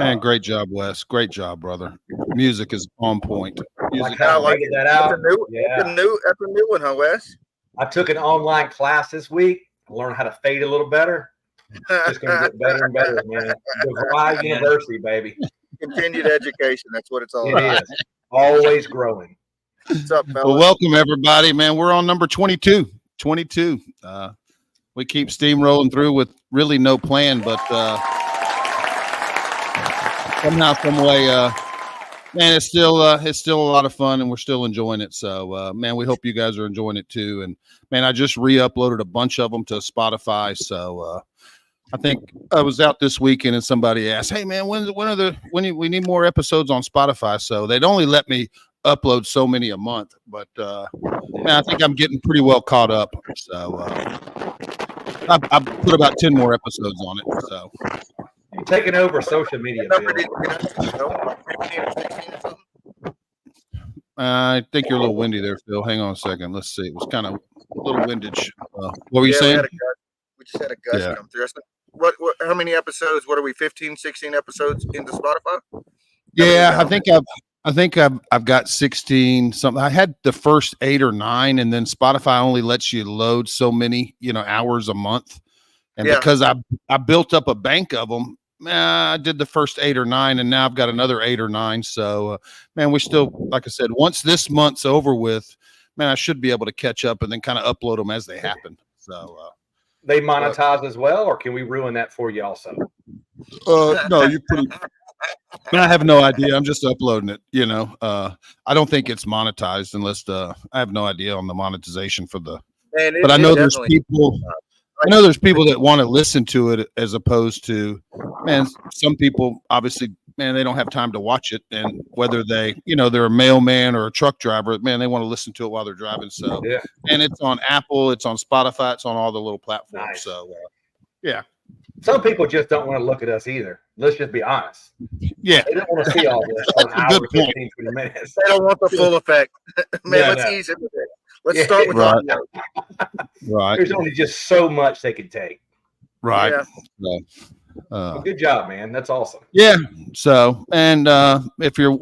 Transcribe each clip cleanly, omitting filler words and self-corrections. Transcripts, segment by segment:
Man, great job, Wes. Great job, brother. Music is on point. Like how I figured that out. That's a new one, huh, Wes? I took an online class this week. I learned how to fade a little better. Just going to get better and better, man. Verhage University, baby. Continued education. That's what it's all about. It is. Always growing. What's up, fellas? Well, welcome, everybody, man. We're on number 22. 22. We keep steamrolling through with really no plan, but somehow, some way, man, it's still a lot of fun, and we're still enjoying it. So, man, we hope you guys are enjoying it too. And man, I just re-uploaded a bunch of them to Spotify. So, I think I was out this weekend, and somebody asked, "Hey, man, when we need more episodes on Spotify?" So they'd only let me upload so many a month, but man, I think I'm getting pretty well caught up. So I put about 10 more episodes on it. So you're taking over social media, Bill. I think you're a little windy there, Phil. Hang on a second. Let's see. It was kind of a little windage. What were you saying? We just had a gust come through. What? How many episodes? What are we? 15, 16 episodes into Spotify? Yeah, I think I've got 16 something. I had the first 8 or 9, and then Spotify only lets you load so many, hours a month. And because I built up a bank of them, I did the first 8 or 9, and now I've got another 8 or 9. So, man, we still, like I said, once this month's over with, man, I should be able to catch up and then kind of upload them as they happen. So, they monetize as well, or can we ruin that for you also? No, you're pretty. I have no idea. I'm just uploading it. I don't think it's monetized unless I have no idea on the monetization for the. But I know there's people. I know there's people that want to listen to it as opposed to, man. Some people obviously, man, they don't have time to watch it, and whether they, they're a mailman or a truck driver, man, they want to listen to it while they're driving. So, and it's on Apple, it's on Spotify, it's on all the little platforms. Nice. So, yeah. Some people just don't want to look at us either. Let's just be honest. Yeah. They don't want to see all this for an hour, 15, 20 minutes. They don't want the full effect. Man, let's ease into it. Let's start with audio. Right. There's only just so much they can take. Right. Yeah. Well, good job, man. That's awesome. Yeah. So, and if you're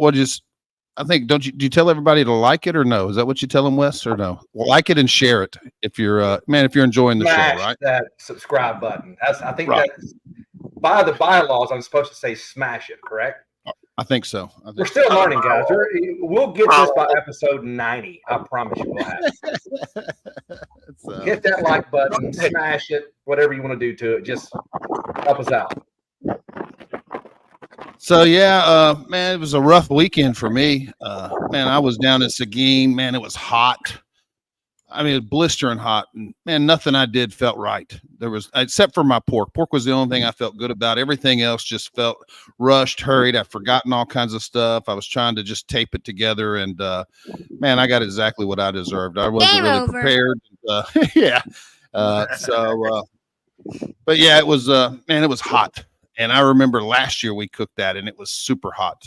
I think, do you tell everybody to like it or no? Is that what you tell them, Wes, or no? Well, like it and share it if you're if you're enjoying the show, right? That subscribe button. I think that's by the bylaws. I'm supposed to say smash it, correct? I think so. We're still learning, guys. We'll get this by episode 90. I promise you we'll have it. Hit that like button, smash it, whatever you want to do to it. Just help us out. So man, it was a rough weekend for me. Man, I was down in Shiggin. Man, it was hot. I mean, it was blistering hot, and man, nothing I did felt right. There was, except for my pork. Pork was the only thing I felt good about. Everything else just felt rushed, hurried. I've forgotten all kinds of stuff. I was trying to just tape it together, and man, I got exactly what I deserved. I wasn't really prepared. But yeah, it was man, it was hot. And I remember last year we cooked that, and it was super hot.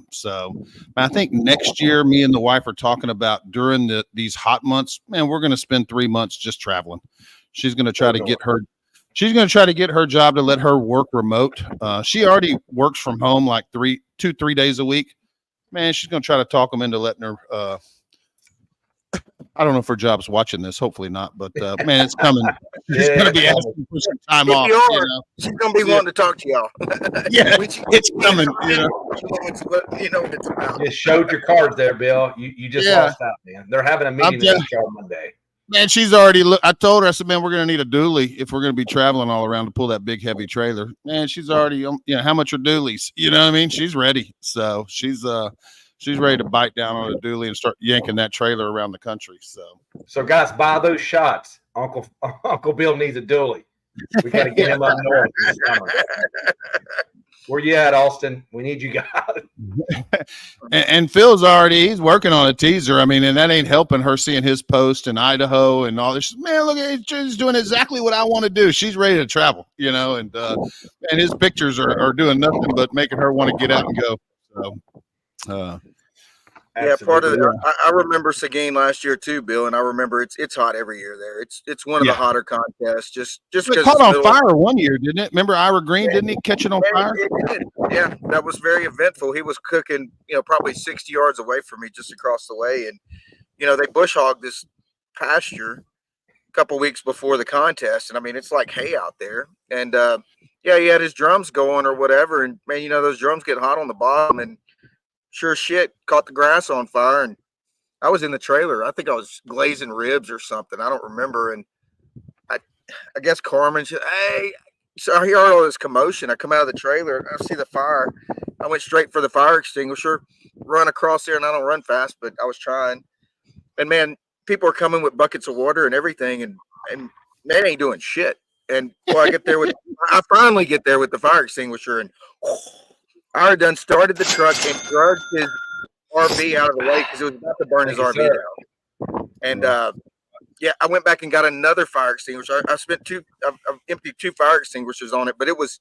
So I think next year, me and the wife are talking about during these hot months, man, we're going to spend 3 months just traveling. She's going to try to get her. She's going to try to get her job to let her work remote. She already works from home like 3 days a week. Man, she's going to try to talk them into letting her. I don't know if her job's watching this. Hopefully not. But man, it's coming. She's going to be asking for some time off. She's going to be wanting to talk to y'all. Yeah, it's coming. You know what it's about. Just showed your cards there, Bill. You just lost out, man. They're having a meeting on Monday. Man, she's already. I told her. I said, man, we're going to need a dually if we're going to be traveling all around to pull that big heavy trailer. Man, she's already. How much are dualies? You know what I mean? She's ready. So she's ready to bite down on a dually and start yanking that trailer around the country. So guys, buy those shots. Uncle Bill needs a dually. We got to get him up north this summer. Where you at, Austin? We need you guys. and Phil's he's working on a teaser. I mean, and that ain't helping her seeing his post in Idaho and all this. Man, look, she's doing exactly what I want to do. She's ready to travel, and his pictures are doing nothing but making her want to get out and go. So, Yeah, part of Absolutely. I remember Seguin last year too, Bill, and I remember it's hot every year there. It's one of the Yeah. hotter contests just It because caught it's on middle. fire one year, didn't it? Remember Ira Green? Yeah, Didn't he catch it on fire? it did. Yeah, that was very eventful. He was cooking, probably 60 yards away from me, just across the way, and they bush hogged this pasture a couple weeks before the contest, and I mean it's like hay out there, and yeah, he had his drums going or whatever, and man, those drums get hot on the bottom, and sure shit caught the grass on fire, and I was in the trailer. I think I was glazing ribs or something. I don't remember, and I I guess Carmen said, "Hey." So I hear all this commotion. I come out of the trailer and I see the fire. I went straight for the fire extinguisher, run across there, and I don't run fast, but I was trying. And man, people are coming with buckets of water and everything, and man ain't doing shit. And well, I finally get there with the fire extinguisher, and I had done started the truck and drudged his RV out of the way because it was about to burn his Thank you, RV sir. down. And yeah, I went back and got another fire extinguisher. I spent I've emptied 2 fire extinguishers on it, but it was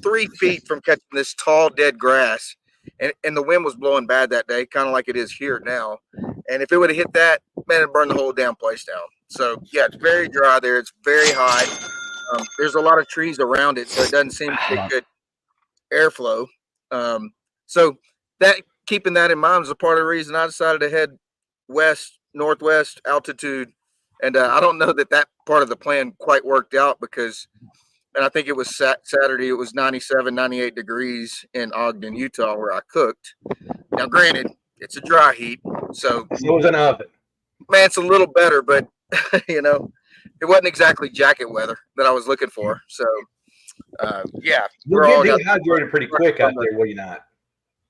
3 feet from catching this tall dead grass, and the wind was blowing bad that day, kind of like it is here now. And if it would have hit that, man, it'd burn the whole damn place down. So yeah, it's very dry there. It's very high. There's a lot of trees around it, so it doesn't seem to get good airflow. So that keeping that in mind was a part of the reason I decided to head northwest altitude. And I don't know that part of the plan quite worked out because, and I think it was Saturday, it was 97, 98 degrees in Ogden, Utah, where I cooked. Now, granted, it's a dry heat. So it was an oven. Man, it's a little better, but, it wasn't exactly jacket weather that I was looking for. So, yeah. You'll get dehydrated pretty quick out there, will you not?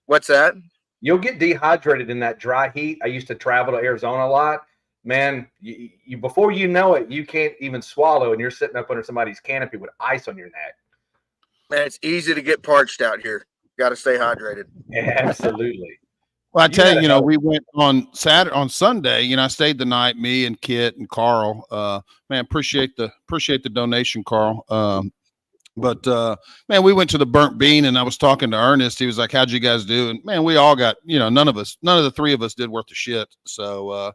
What's that? You'll get dehydrated in that dry heat. I used to travel to Arizona a lot. Man, you before you know it, you can't even swallow, and you're sitting up under somebody's canopy with ice on your neck. Man, it's easy to get parched out here. Got to stay hydrated. Yeah, absolutely. Well, I tell you, we went on Sunday. I stayed the night. Me and Kit and Carl. Man, appreciate the donation, Carl. But man, we went to the Burnt Bean, and I was talking to Ernest. He was like, "How'd you guys do?" And man, we all got, none of the 3 of us did worth of shit. So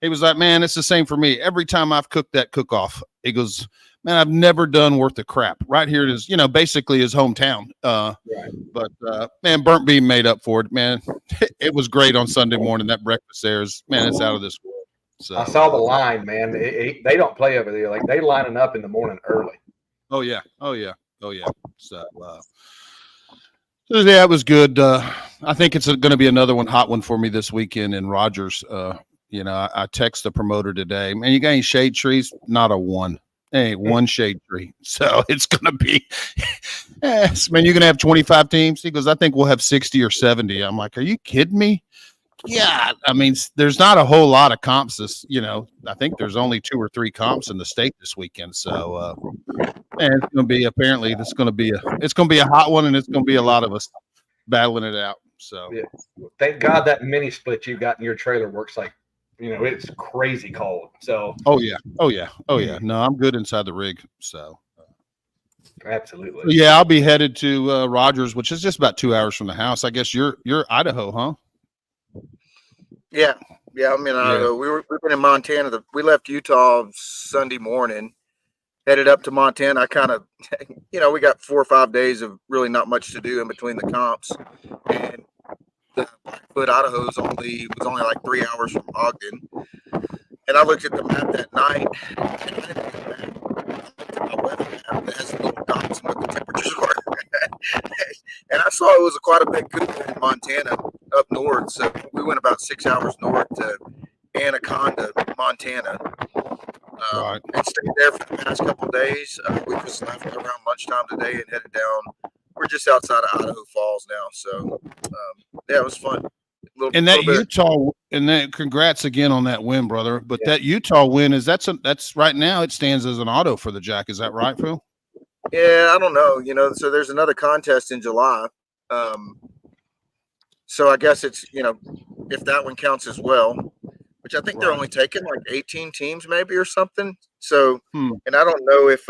he was like, "Man, it's the same for me. Every time I've cooked that cook-off," he goes, "Man, I've never done worth of crap." Right here it is, basically his hometown. Right. But man, Burnt Bean made up for it, man. It was great on Sunday morning. That breakfast there is, man, it's out of this world. So I saw the line, man. They don't play over there. Like they lining up in the morning early. Oh yeah. So yeah, it was good. I think it's going to be another hot one for me this weekend in Rogers. I text the promoter today. Man, you got any shade trees? Not a one. Ain't one shade tree. So it's going to be, yes, man, you're going to have 25 teams. He goes, I think we'll have 60 or 70. I'm like, are you kidding me? Yeah. I mean, there's not a whole lot of comps I think there's only 2 or 3 comps in the state this weekend. So, man, it's going to be, apparently it's going to be a hot one, and it's going to be a lot of us battling it out. So yeah. Thank God that mini split you got in your trailer works like, it's crazy cold. So Oh yeah. No, I'm good inside the rig. So absolutely. Yeah, I'll be headed to Rogers, which is just about 2 hours from the house. I guess you're Idaho, huh? Yeah, I'm in Idaho. We've been in Montana. We left Utah Sunday morning, headed up to Montana. I kind of, we got 4 or 5 days of really not much to do in between the comps, and Blackfoot, Idaho was only like 3 hours from Ogden. And I looked at the map that night, and I looked at my weather map that has little dots and what the temperatures were. And I saw it was quite a bit cooler in Montana up north. So we went about 6 hours north to Anaconda, Montana. Right. And stayed there for the past couple of days. We just left around lunchtime today and headed down. We're just outside of Idaho Falls now. So, yeah, it was fun. Utah, and that congrats again on that win, brother. But that Utah win that's right now it stands as an auto for the Jack. Is that right, Phil? Yeah, I don't know. So there's another contest in July. So I guess it's, if that one counts as well, which I think they're only taking like 18 teams maybe or something. So, and I don't know if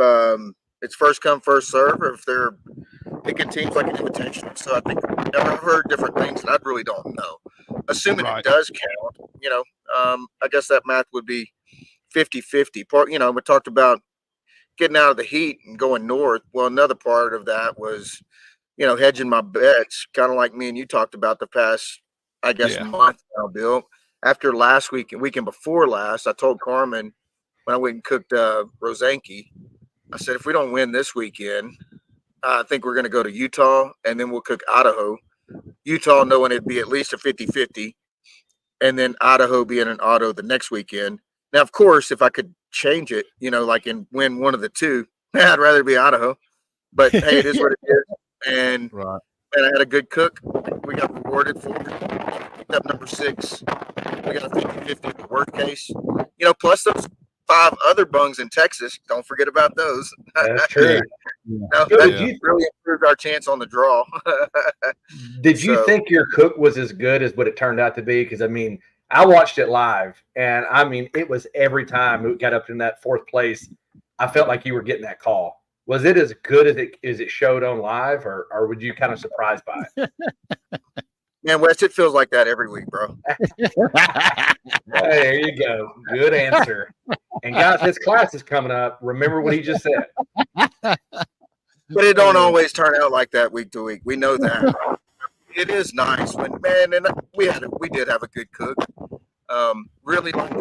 it's first come, first serve, or if they're picking teams like an invitation. So I think I've heard different things, and I really don't know. assuming Right. it does count, I guess that math would be 50-50. Part, we talked about getting out of the heat and going north. Well, another part of that was, hedging my bets, kind of like me and you talked about the past, I guess, Yeah. month now, Bill. After last weekend before last, I told Carmen when I went and cooked Rosanki, I said, if we don't win this weekend, I think we're going to go to Utah, and then we'll cook Idaho. Utah knowing it'd be at least a 50-50, and then Idaho being an auto the next weekend. Now, of course, if I could change it, like and win one of the two, I'd rather be Idaho. But hey, it is what it is. And Right. I had a good cook. We got rewarded for it. Picked up number 6. We got a 50-50 in the worst case. Plus those 5 other bungs in Texas. Don't forget about those. That's true. No, So that did you really improved our chance on the draw. did you So- think your cook was as good as what it turned out to be? Because I watched it live, and it was every time it got up in that 4th place, I felt like you were getting that call. Was it as good as it showed on live, or were you kind of surprised by it? Man, Wes, it feels like that every week, bro. Hey, there you go. Good answer. And guys, his class is coming up. Remember what he just said. But it don't always turn out like that week to week. We know that. It is nice when, man, and we did have a good cook. Really, box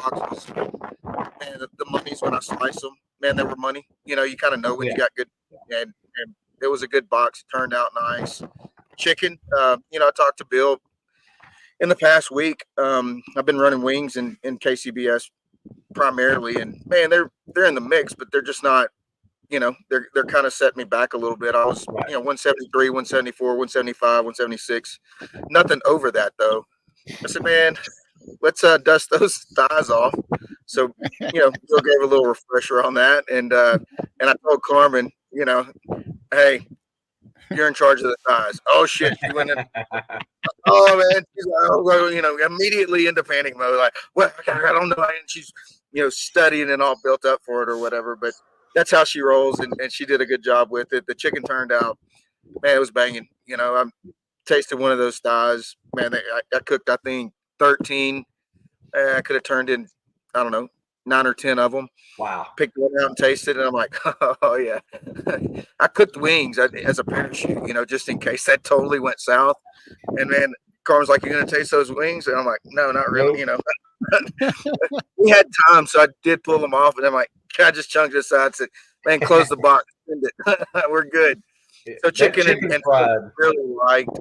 was, man, the money's when I slice them, man, they were money. You kind of know when you got good, and it was a good box. It turned out nice. Chicken, I talked to Bill in the past week. I've been running wings in KCBS primarily, and man, they're in the mix, but they're just not. They're kind of setting me back a little bit. I was, 173, 174, 175, 176. Nothing over that though. I said, man, let's dust those thighs off. So, Bill gave a little refresher on that, and I told Carmen, hey, you're in charge of the thighs. Oh shit, she went in. Oh man, she's like, immediately into panic mode. Like, well, I don't know, and she's studying and all built up for it or whatever. But that's how she rolls, and she did a good job with it. The chicken turned out, man, it was banging. I tasted one of those thighs, man. I cooked, I think, 13. I could have turned in, I don't know, 9 or 10 of them. Wow. Picked one out and tasted it, and I'm like, oh yeah. I cooked wings as a parachute, just in case that totally went south. And man, Carmen's like, "You gonna taste those wings?" And I'm like, "No, not really." Nope. We had time, so I did pull them off, and I'm like, I just chunked it aside and said, "Man, close the box, send it. We're good." So chicken and fried. really liked.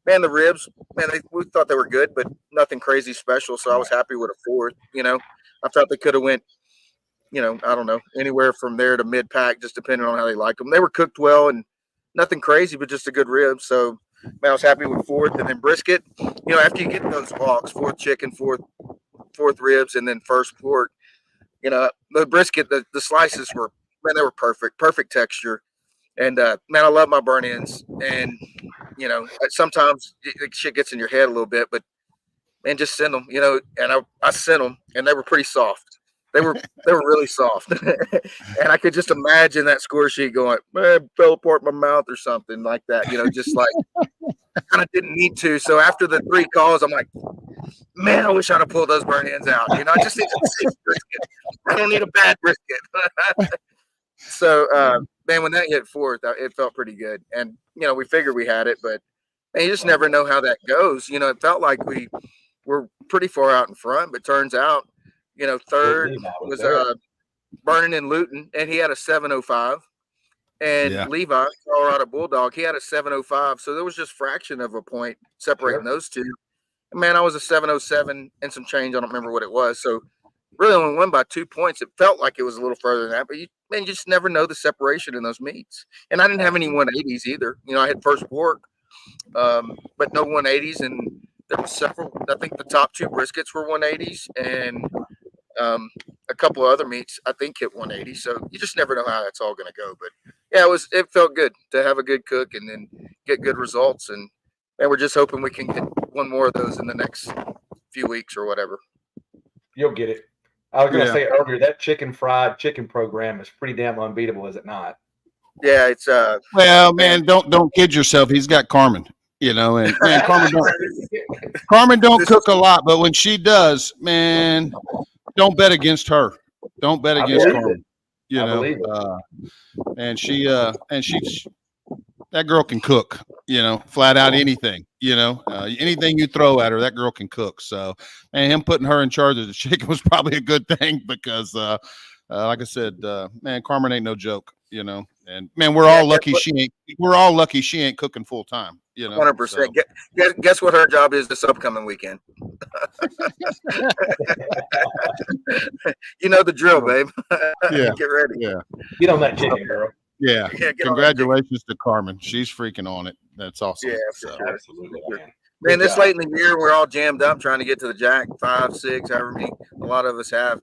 Man, the ribs, man, we thought they were good, but nothing crazy special. So I was happy with a 4th. I thought they could have went, I don't know, anywhere from there to mid pack, just depending on how they liked them. They were cooked well and nothing crazy, but just a good rib. So man, I was happy with 4th, and then brisket. After you get those walks, 4th chicken, 4th ribs, and then 1st pork. The brisket, the slices were, man, they were perfect texture. And man, I love my burn ends. And sometimes shit gets in your head a little bit, but man, just send them. And I sent them, and they were pretty soft. They were really soft, and I could just imagine that score sheet going, man, fell apart my mouth or something like that. Just like kind of didn't need to. So after the 3 calls, I'm like, man, I wish I'd have pulled those burn ends out. I just need a safe brisket. I don't need a bad brisket. So man, when that hit 4th, it felt pretty good, and we figured we had it, but man, you just never know how that goes. It felt like we were pretty far out in front, but turns out. 3rd was Burning and Luton, and he had a 705. And Levi, Colorado Bulldog, he had a 705. So there was just fraction of a point separating those two. And man, I was a 707 and some change. I don't remember what it was. So really only won by 2 points. It felt like it was a little further than that, but you just never know the separation in those meats. And I didn't have any 180s either. I had 1st pork, but no 180s. And there were several. I think the top 2 briskets were 180s, and a couple of other meats I think hit 180. So you just never know how that's all going to go. But yeah, it felt good to have a good cook and then get good results. And we're just hoping we can get one more of those in the next few weeks or whatever. You'll get it. I was going to say earlier, that fried chicken program is pretty damn unbeatable, is it not? Yeah, it's well, man, don't kid yourself. He's got Carmen. you know, and man, Carmen don't cook a lot, but when she does, man, don't bet against her. Don't bet against Carmen. You know, and she that girl can cook, you know, flat out anything, you know, anything you throw at her, that girl can cook. So, and him putting her in charge of the chicken was probably a good thing because, like I said, man, Carmen ain't no joke, you know, and man, we're all lucky she ain't cooking full time, you know. 100%. So. Guess what her job is this upcoming weekend? You know the drill, babe. Yeah. Get ready. Yeah. Get on that chicken, girl. Yeah. Congratulations to Carmen. She's freaking on it. That's awesome. Yeah, so. Absolutely. Man, this late in the year, we're all jammed up trying to get to the Jack 5, 6, however many a lot of us have.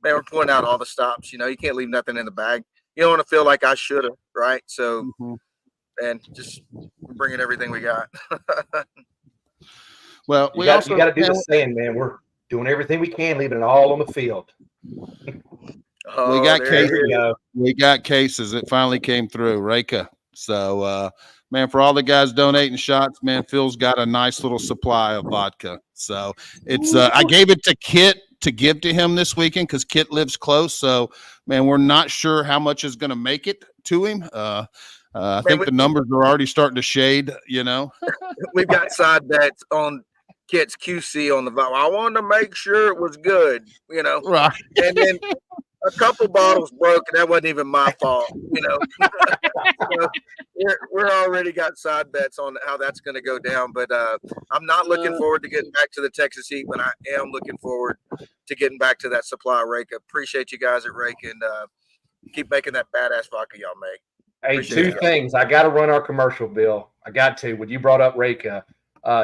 Man, we're pulling out all the stops. You know, you can't leave nothing in the bag. You don't want to feel like I should have, right? So, and just bringing everything we got. Well, you got to do the saying, man. We're doing everything we can, leaving it all on the field. We got cases. We got cases. It finally came through, Reka. So, man, for all the guys donating shots, man, Phil's got a nice little supply of vodka. So it's I gave it to Kit to give to him this weekend because Kit lives close. So, man, we're not sure how much is going to make it to him. I think the numbers are already starting to shade. You know, we've got side bets on Kit's QC on the vodka. I wanted to make sure it was good. You know, right? And then a couple bottles broke, and that wasn't even my fault, you know. So we're already got side bets on how that's going to go down, but I'm not looking forward to getting back to the Texas heat, but I am looking forward to getting back to that supply of Reka. Appreciate you guys at Reka, and keep making that badass vodka y'all make. Hey, two things. I got to run our commercial, Bill. I got to. When you brought up Reka,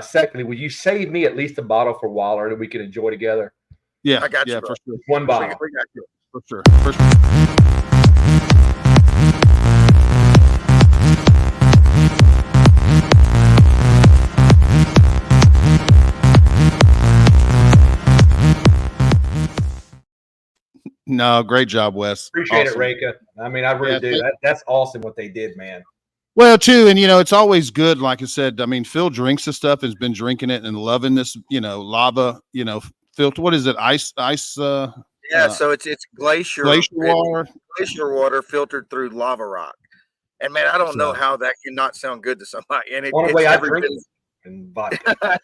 secondly, would you save me at least a bottle for Waller that we can enjoy together? Yeah, I got you, for sure. One bottle. We got you. For sure. No, great job, Wes. Appreciate it, Reka. I mean, I really do. That's awesome what they did, man. Well, too, and you know, it's always good. Like I said, I mean, Phil drinks this stuff, has been drinking it and loving this, you know, lava, you know, filter. What is it? Ice. Yeah, so it's glacier water filtered through lava rock. And man, I don't know how that can not sound good to somebody. And it's way I drink it and vodka.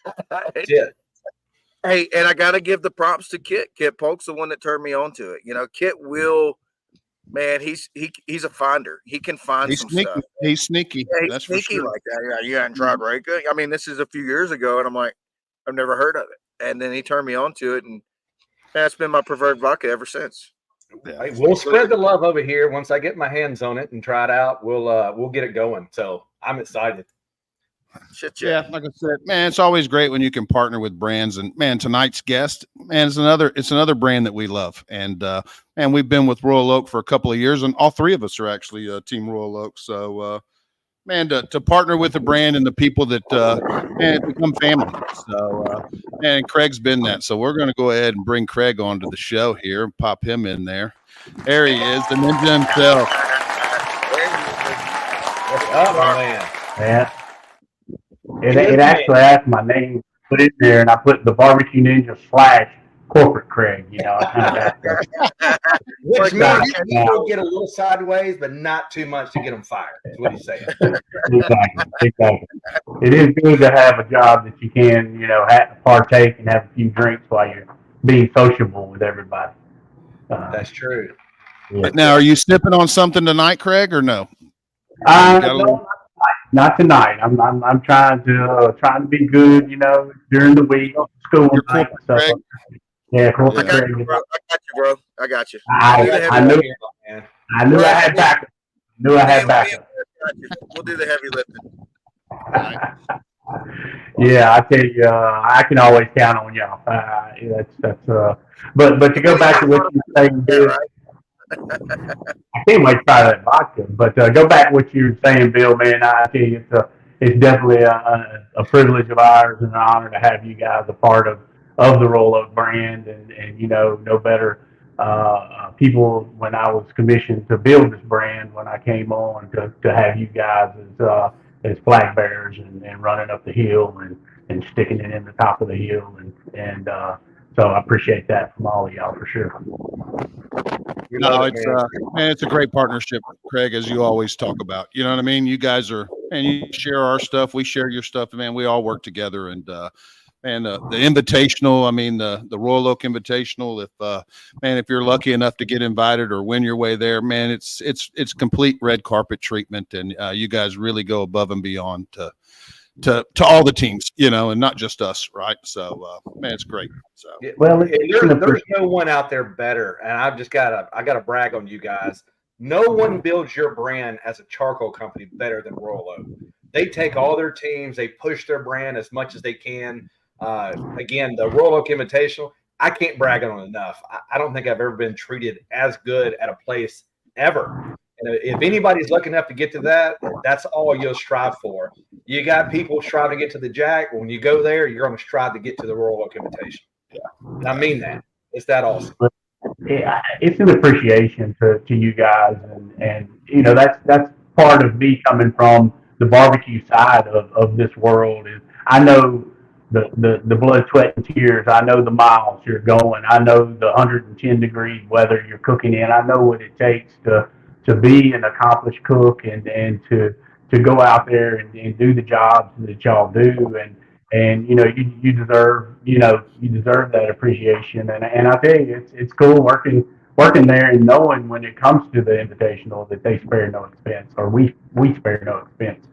Hey, and I gotta give the props to Kit. Kit Polk's the one that turned me on to it. You know, Kit will, man, he's a finder. He can find some stuff. He's sneaky. Yeah, he's That's sneaky for sure. like that. Yeah, you hadn't tried Reka. I mean, this is a few years ago, and I'm like, I've never heard of it. And then he turned me on to it, and that's been my preferred vodka ever since. Yeah. We'll spread the love over here. Once I get my hands on it and try it out, we'll get it going. So I'm excited. Yeah, like I said, man, it's always great when you can partner with brands. And man, tonight's guest, man, it's another brand that we love. And we've been with Royal Oak for a couple of years, and all three of us are actually Team Royal Oak. So man, to partner with the brand and the people that become family. So and Craig's been that. So we're going to go ahead and bring Craig onto the show here and pop him in there. There he is, the ninja himself. What's up, my man? Yeah. It actually asked my name put in there, and I put the BBQ Ninja / corporate Craig. You know, I kind of which means you get a little sideways, but not too much to get them fired. That's what he's saying. Exactly. It is good to have a job that you can, you know, partake and have a few drinks while you're being sociable with everybody. That's true. Yeah. Now, are you sipping on something tonight, Craig, or no? No, not tonight. I'm trying to be good, you know, during the week, school night and stuff. Yeah, I got you, bro. I got you. I knew I had backup. We'll do the heavy lifting. Yeah, I tell you, I can always count on y'all. But to go back to what you were saying, Bill, I can't wait to try that vodka. But go back to what you were saying, Bill, man. I tell you, it's definitely a privilege of ours and an honor to have you guys a part of the Royal Oak brand, and you know, no better people when I was commissioned to build this brand when I came on to have you guys flag bearers and running up the hill and sticking it in the top of the hill. And so I appreciate that from all of y'all for sure. We No, love it, it's man. man, it's a great partnership, Craig, as you always talk about. You know what I mean? You guys are, and you share our stuff, we share your stuff, man. We all work together, and the invitational, I mean the Royal Oak Invitational. If you're lucky enough to get invited or win your way there, man, it's complete red carpet treatment, and you guys really go above and beyond to all the teams, you know, and not just us, right? So, man, it's great. So, Yeah, Well, there's no one out there better, and I gotta brag on you guys. No one builds your brand as a charcoal company better than Royal Oak. They take all their teams, they push their brand as much as they can. Again, the Royal Oak Invitational, I can't brag on it enough. I don't think I've ever been treated as good at a place ever. And if anybody's lucky enough to get to that, that's all you'll strive for. You got people striving to get to the Jack. When you go there, you're going to strive to get to the Royal Oak Invitational. And I mean that. It's that awesome. It's an appreciation to you guys, and you know that's part of me coming from the barbecue side of this world. Is I know the blood, sweat, and tears. I know the miles you're going. I know the 110 degree weather you're cooking in. I know what it takes to be an accomplished cook and to go out there and do the jobs that y'all do. And you know you deserve that appreciation, and I tell you it's cool working there and knowing when it comes to the invitational that they spare no expense, or we spare no expense,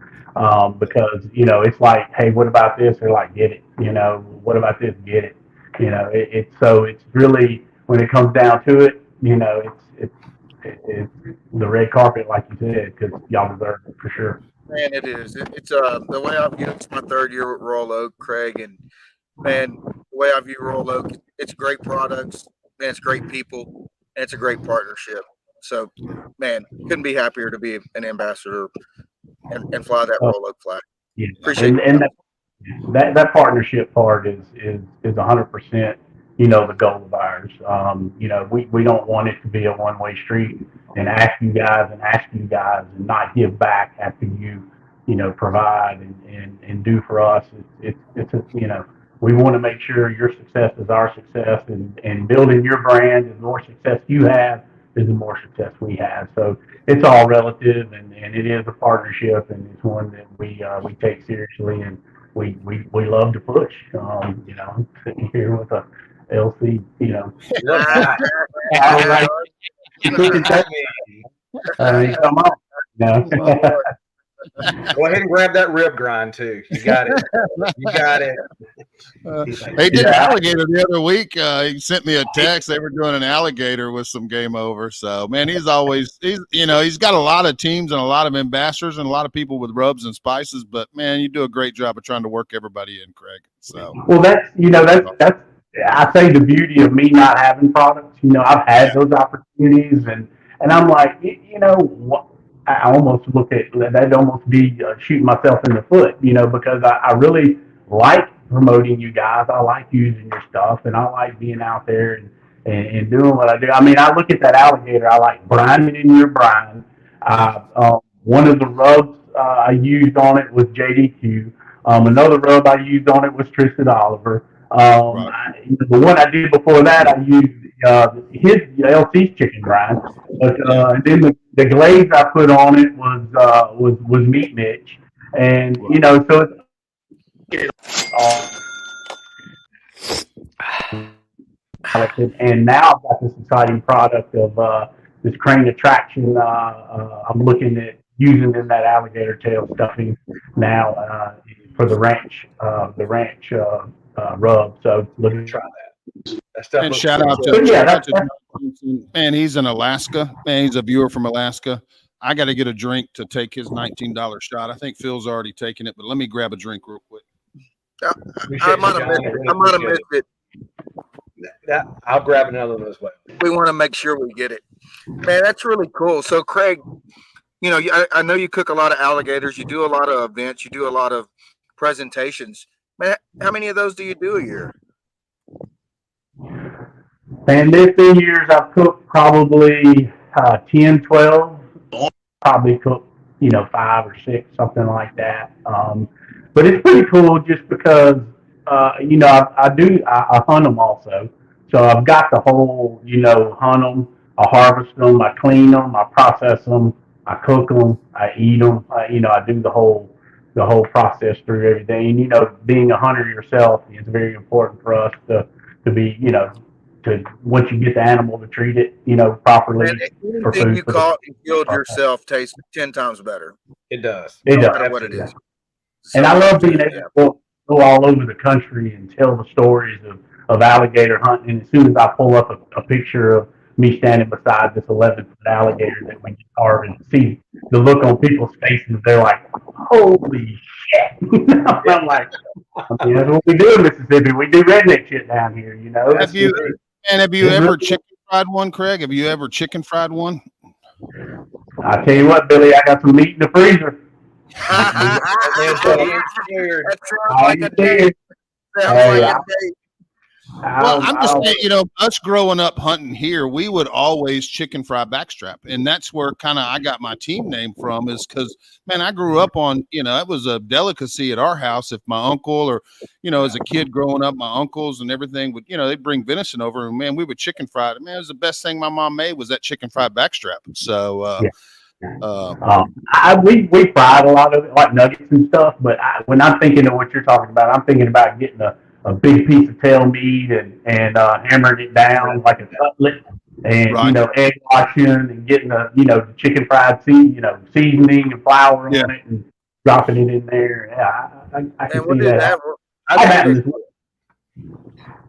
because you know it's like, hey, what about this? They're like, get it, you know, what about this? Get it, you know. It's really, when it comes down to it, you know, it's the red carpet, like you said, because y'all deserve it for sure. Man, it is. It's the way I view it's my third year with Royal Oak, Craig, and man, the way I view Royal Oak, it's great products, man, it's great people, and it's a great partnership. So, man, couldn't be happier to be an ambassador and fly that Oh, Royal Oak flag. yeah, Appreciate and that partnership part is 100%, you know, the goal of ours. You know, we don't want it to be a one-way street and ask you guys and not give back after you know, provide and do for us. You know, we want to make sure your success is our success, and building your brand, the more success you have is the more success we have. So it's all relative, and it is a partnership, and it's one that we take seriously, and we love to push. You know, I'm sitting here with a LC, you know. Look at All right. that. Come on. No. Go ahead and grab that rib grind too. You got it. You got it. They did alligator the other week. He sent me a text. They were doing an alligator with some game over. So, man, he's got a lot of teams and a lot of ambassadors and a lot of people with rubs and spices. But, man, you do a great job of trying to work everybody in, Craig. So, well, that's I say the beauty of me not having products. You know, I've had those opportunities, and I'm like, you know, what? I almost look at that'd almost be shooting myself in the foot, you know, because I really like promoting you guys. I like using your stuff, and I like being out there and doing what I do. I mean, I look at that alligator. I like brining in your brine. One of the rubs I used on it was JDQ. Another rub I used on it was Tristan Oliver. The one I did before that, I used his LC's chicken brine, but and then the glaze I put on it was Meat Mitch, and you know, so and now I've got this exciting product of this crane attraction. I'm looking at using in that alligator tail stuffing now for the ranch rub. So Try that. That stuff. and looks shout good. out But yeah, that's man, he's in Alaska. Man, he's a viewer from Alaska. I got to get a drink to take his $19 shot. I think Phil's already taken it, but let me grab a drink real quick. I might have missed it. I'll grab another one as well. We want to make sure we get it. Man, that's really cool. So, Craig, you know, I know you cook a lot of alligators. You do a lot of events. You do a lot of presentations. Man, how many of those do you do a year? And this years I've cooked probably 10, 12. Probably cooked 5 or 6, something like that. But it's pretty cool just because, I hunt them also. So I've got the whole, hunt them, I harvest them, I clean them, I process them, I cook them, I eat them. I do the whole process through everything. And, being a hunter yourself, it's very important for us to be, to once you get the animal to treat it, properly And for anything food. you caught and killed yourself tastes 10 times better. It does. It No does. matter what it is. And I love being able Yeah. to go all over the country and tell the stories of alligator hunting. And as soon as I pull up a picture of me standing beside this 11-foot alligator that we just carved, and see the look on people's faces, they're like, "Holy shit!" I'm like, "That's what we do in Mississippi. We do redneck shit down here, Have you ever chicken fried one, Craig? Have you ever chicken fried one? I tell you what, Billy, I got some meat in the freezer. That sounds like a day. date. Sounds like a date. Well, I'm just saying, us growing up hunting here, we would always chicken fry backstrap. And that's where kind of I got my team name from, is because, man, I grew up on, it was a delicacy at our house. If my uncle or, as a kid growing up, my uncles and everything would, they'd bring venison over, and, man, we would chicken fry it. Man, it was the best thing my mom made, was that chicken fried backstrap. So, we fried a lot of it, like nuggets and stuff. But when I'm thinking of what you're talking about, I'm thinking about getting a big piece of tail meat and hammering it down like a cutlet, and egg washing and getting the chicken fried seasoning and flour on it and dropping it in there. Yeah, I can see that.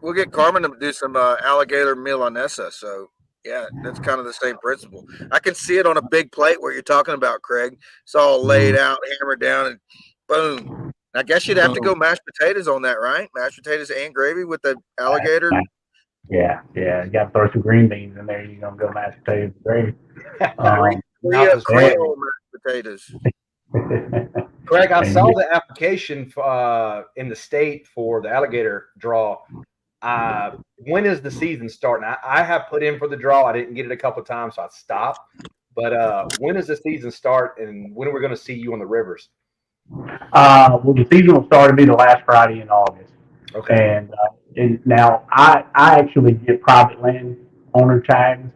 We'll get Carmen to do some alligator milanesa. So. Yeah, that's kind of the same principle. I can see it on a big plate where you're talking about, Craig. It's all laid out, hammered down, and boom. I guess you'd have to go mashed potatoes on that, right? Mashed potatoes and gravy with the alligator. Yeah. You got to throw some green beans in there. You're going to go mashed potatoes and gravy. Creole mashed potatoes. Craig, I saw the application in the state for the alligator draw. When is the season starting? I have put in for the draw. I didn't get it a couple of times, so I stopped. But when does the season start, and when are we going to see you on the rivers? Well, the season will start to be the last Friday in August. Okay. And now I actually get private land owner tags.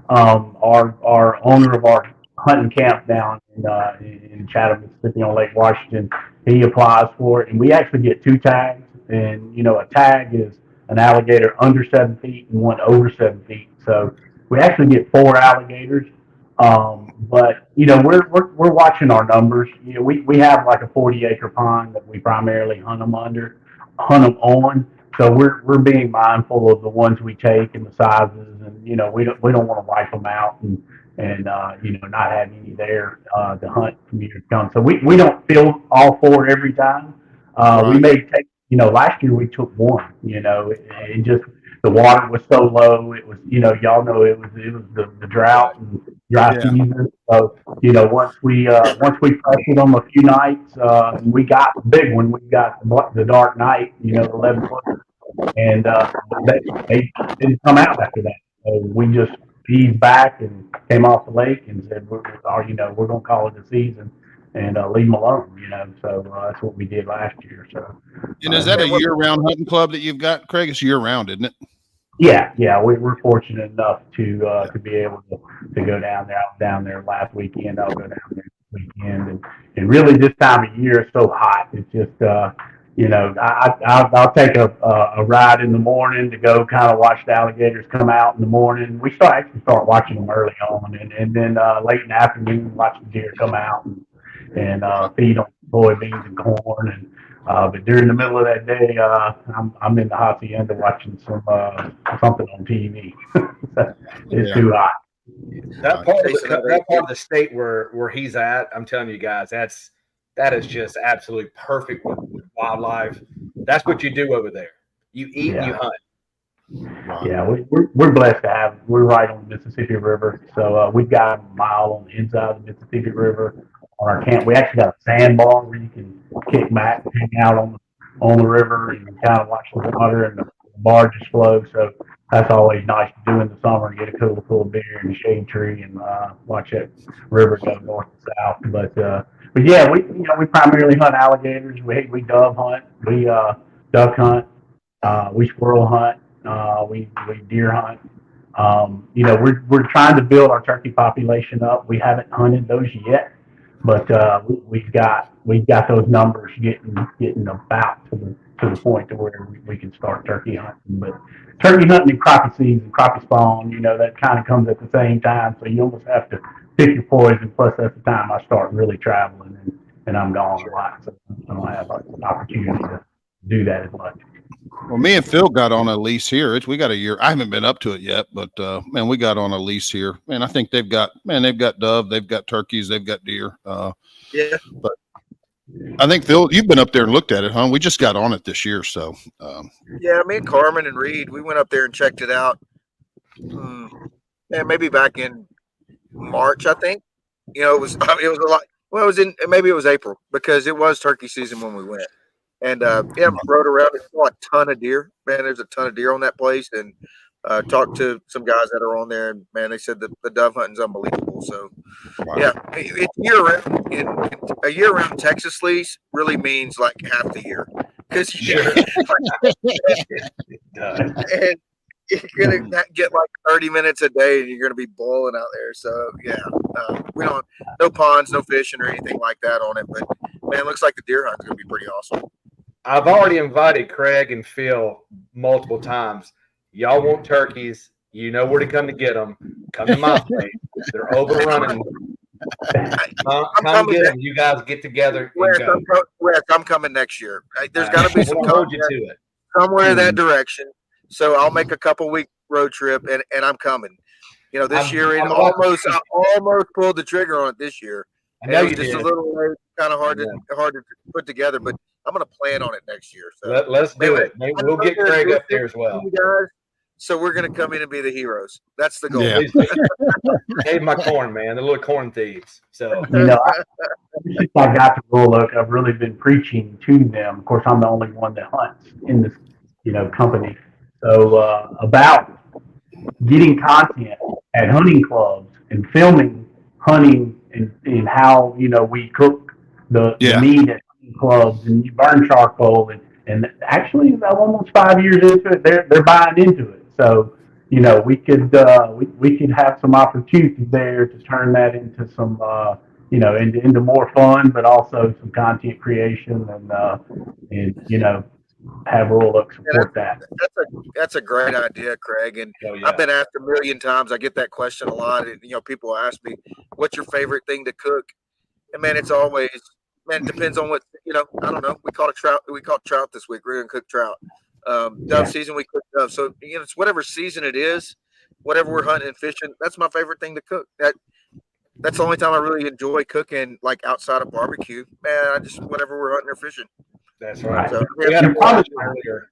Our owner of our hunting camp down in Chatham, Mississippi on Lake Washington, he applies for it, and we actually get 2 tags. And a tag is an alligator under 7 feet and one over 7 feet. So we actually get 4 alligators. But we're watching our numbers. We have like a 40-acre pond that we primarily hunt them on. So we're being mindful of the ones we take and the sizes, and we don't want to wipe them out and not have any there to hunt from year to come. So we don't fill all 4 every time. We may take. Last year we took 1. It just, the water was so low. It was, y'all know it was the drought and dry season. So once we pressured them a few nights, we got the big one. We got the dark night, the 11-footer, and they didn't come out after that. So we just eased back and came off the lake and said we're going to call it a season and leave them alone. So that's what we did last year. So. And is that a year-round hunting club that you've got, Craig? It's year-round, isn't it? Yeah. We're fortunate enough to be able to go down there. I was down there last weekend. I'll go down there this weekend, and really this time of year is so hot. It's just I'll take a ride in the morning to go kind of watch the alligators come out in the morning. We start watching them early on, and then late in the afternoon watch the deer come out and feed on soybeans and corn and. But during the middle of that day, I'm in the hacienda watching something on TV. It's too hot. That part of the state where he's at, I'm telling you guys, that is just absolutely perfect with wildlife. That's what you do over there. You eat and you hunt. Yeah, we're blessed to have. We're right on the Mississippi River, so we've got a mile on the inside of the Mississippi River. On our camp, we actually got a sandbar where you can kick back and hang out on the river and kind of watch the water and the barges flow. So that's always nice to do in the summer. Get a cool beer in the shade tree and watch that river go north and south. But yeah, we primarily hunt alligators. We dove hunt. We duck hunt. We squirrel hunt. We deer hunt. We're trying to build our turkey population up. We haven't hunted those yet, but we've got those numbers getting about to the point to where we can start turkey hunting. But turkey hunting and crappie season, crappie spawn, that kind of comes at the same time. So you almost have to pick your poison. Plus, that's the time I start really traveling and I'm gone a lot, so I don't have an opportunity to do that as much. Well, me and Phil got on a lease here. We got a year. I haven't been up to it yet, but man, we got on a lease here. Man, I think they've got dove, they've got turkeys, they've got deer. Yeah. But I think Phil, you've been up there and looked at it, huh? We just got on it this year, so. Yeah, me and Carmen and Reed, we went up there and checked it out. Maybe back in March, I think. It was a lot. Well, maybe it was April because it was turkey season when we went. And rode around and saw a ton of deer. Man, there's a ton of deer on that place. And talked to some guys that are on there, and man, they said the dove hunting's unbelievable. So, yeah, it's year round. A year round Texas lease really means like half the year because and you're gonna get like 30 minutes a day, and you're gonna be boiling out there. So, yeah, we don't no ponds, no fishing or anything like that on it. But man, it looks like the deer hunt's gonna be pretty awesome. I've already invited Craig and Phil multiple times. Y'all want turkeys. You know where to come to get them. Come to my place. They're overrunning. Come get them. You guys get together. Wes, I'm coming next year. There's got to be some hold you to it. Somewhere in that direction. So I'll make a couple-week road trip, and I'm coming. This year, I almost pulled the trigger on it this year. I know you did. Just a little kind of hard to put together, but I'm going to plan on it next year. So let's do it. We'll get Craig up there as well. So we're going to come in and be the heroes. That's the goal. Yeah. Save my corn, man. The little corn thieves. So since I got to Royal, I've really been preaching to them. Of course, I'm the only one that hunts in this, company. So about getting content at hunting clubs and filming hunting and how we cook the meat at hunting clubs and you burn charcoal and actually about almost 5 years into it, they're buying into it. So we could have some opportunities there to turn that into some into more fun, but also some content creation and have Royal Oak support that. That's a great idea, Craig. And I've been asked a million times. I get that question a lot. And, people ask me, "What's your favorite thing to cook?" And man, it's always it depends on what I don't know. We caught trout this week. We're gonna cook trout. Dove season, we cook dove. So it's whatever season it is, whatever we're hunting and fishing. That's my favorite thing to cook. That's the only time I really enjoy cooking, like outside of barbecue. Man, I just whatever we're hunting or fishing. That's right. So, we had a question earlier.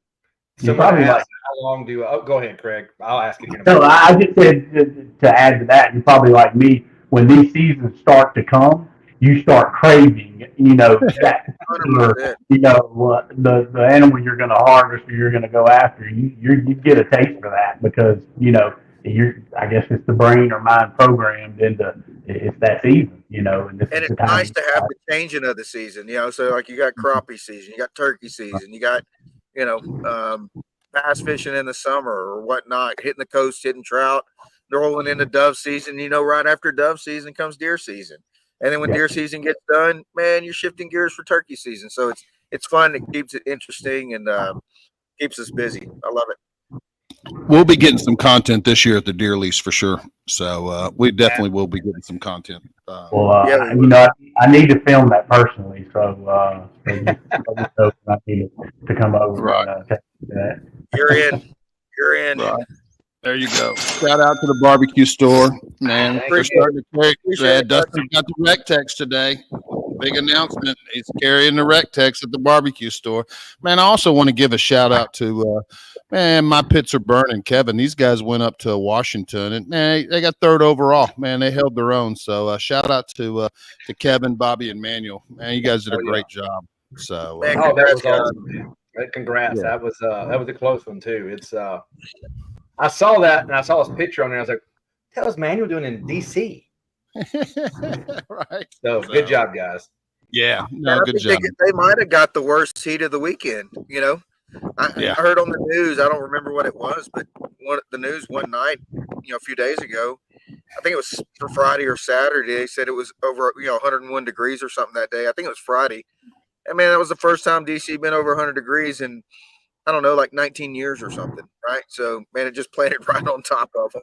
Somebody asked, how long do go ahead, Craig. I'll ask it again. No, I just said to add to that, you're probably like me, when these seasons start to come, you start craving, that particular, the animal you're going to harvest or you're going to go after. You get a taste for that because, I guess it's the brain or mind programmed into it's that season, and it's nice to have the changing of the season, so like you got crappie season, you got turkey season, you got, bass fishing in the summer or whatnot, hitting the coast, hitting trout, rolling into dove season, right after dove season comes deer season. And then when deer season gets done, man, you're shifting gears for turkey season. So it's fun. It keeps it interesting and keeps us busy. I love it. We'll be getting some content this year at the deer lease for sure. So we definitely will be getting some content. I need to film that personally. So I need to come over. Right. And, You're in. Right. There you go. Shout out to the barbecue store, man. We're starting to carry. Dustin got the rec text today. Big announcement. He's carrying the rec text at the barbecue store. Man, I also want to give a shout out to my pits are burning. Kevin, these guys went up to Washington and man, they got third overall. Man, they held their own. So shout out to Kevin, Bobby, and Manuel. Man, you guys did a great job. So that was awesome. Congrats. Yeah. That was a close one too. It's I saw that and I saw his picture on there. I was like, "What the hell is Manuel doing in DC?" Right. So good job, guys. Yeah. And No, I good think job. they might have got the worst heat of the weekend. I Yeah. heard on the news. I don't remember what it was, but the news one night, a few days ago. I think it was for Friday or Saturday. They said it was over, 101 degrees or something that day. I think it was Friday. And man, that was the first time DC been over 100 degrees in, I don't know, like 19 years or something, right? So man, it just planted right on top of them.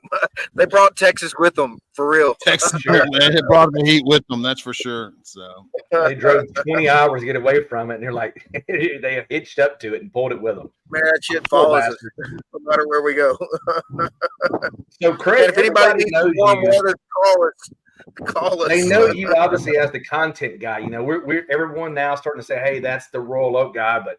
They brought Texas with them for real. Texas, Sure. they had brought the heat with them. That's for sure. So They drove 20 hours to get away from it, and they're like, they hitched up to it and pulled it with them. Man, that shit Poor follows us bastard. no matter where we go. So, Craig, And if anybody everybody needs knows warm you. water, call us. They know you obviously as the content guy. We're everyone now starting to say, "Hey, that's the Royal Oak guy." But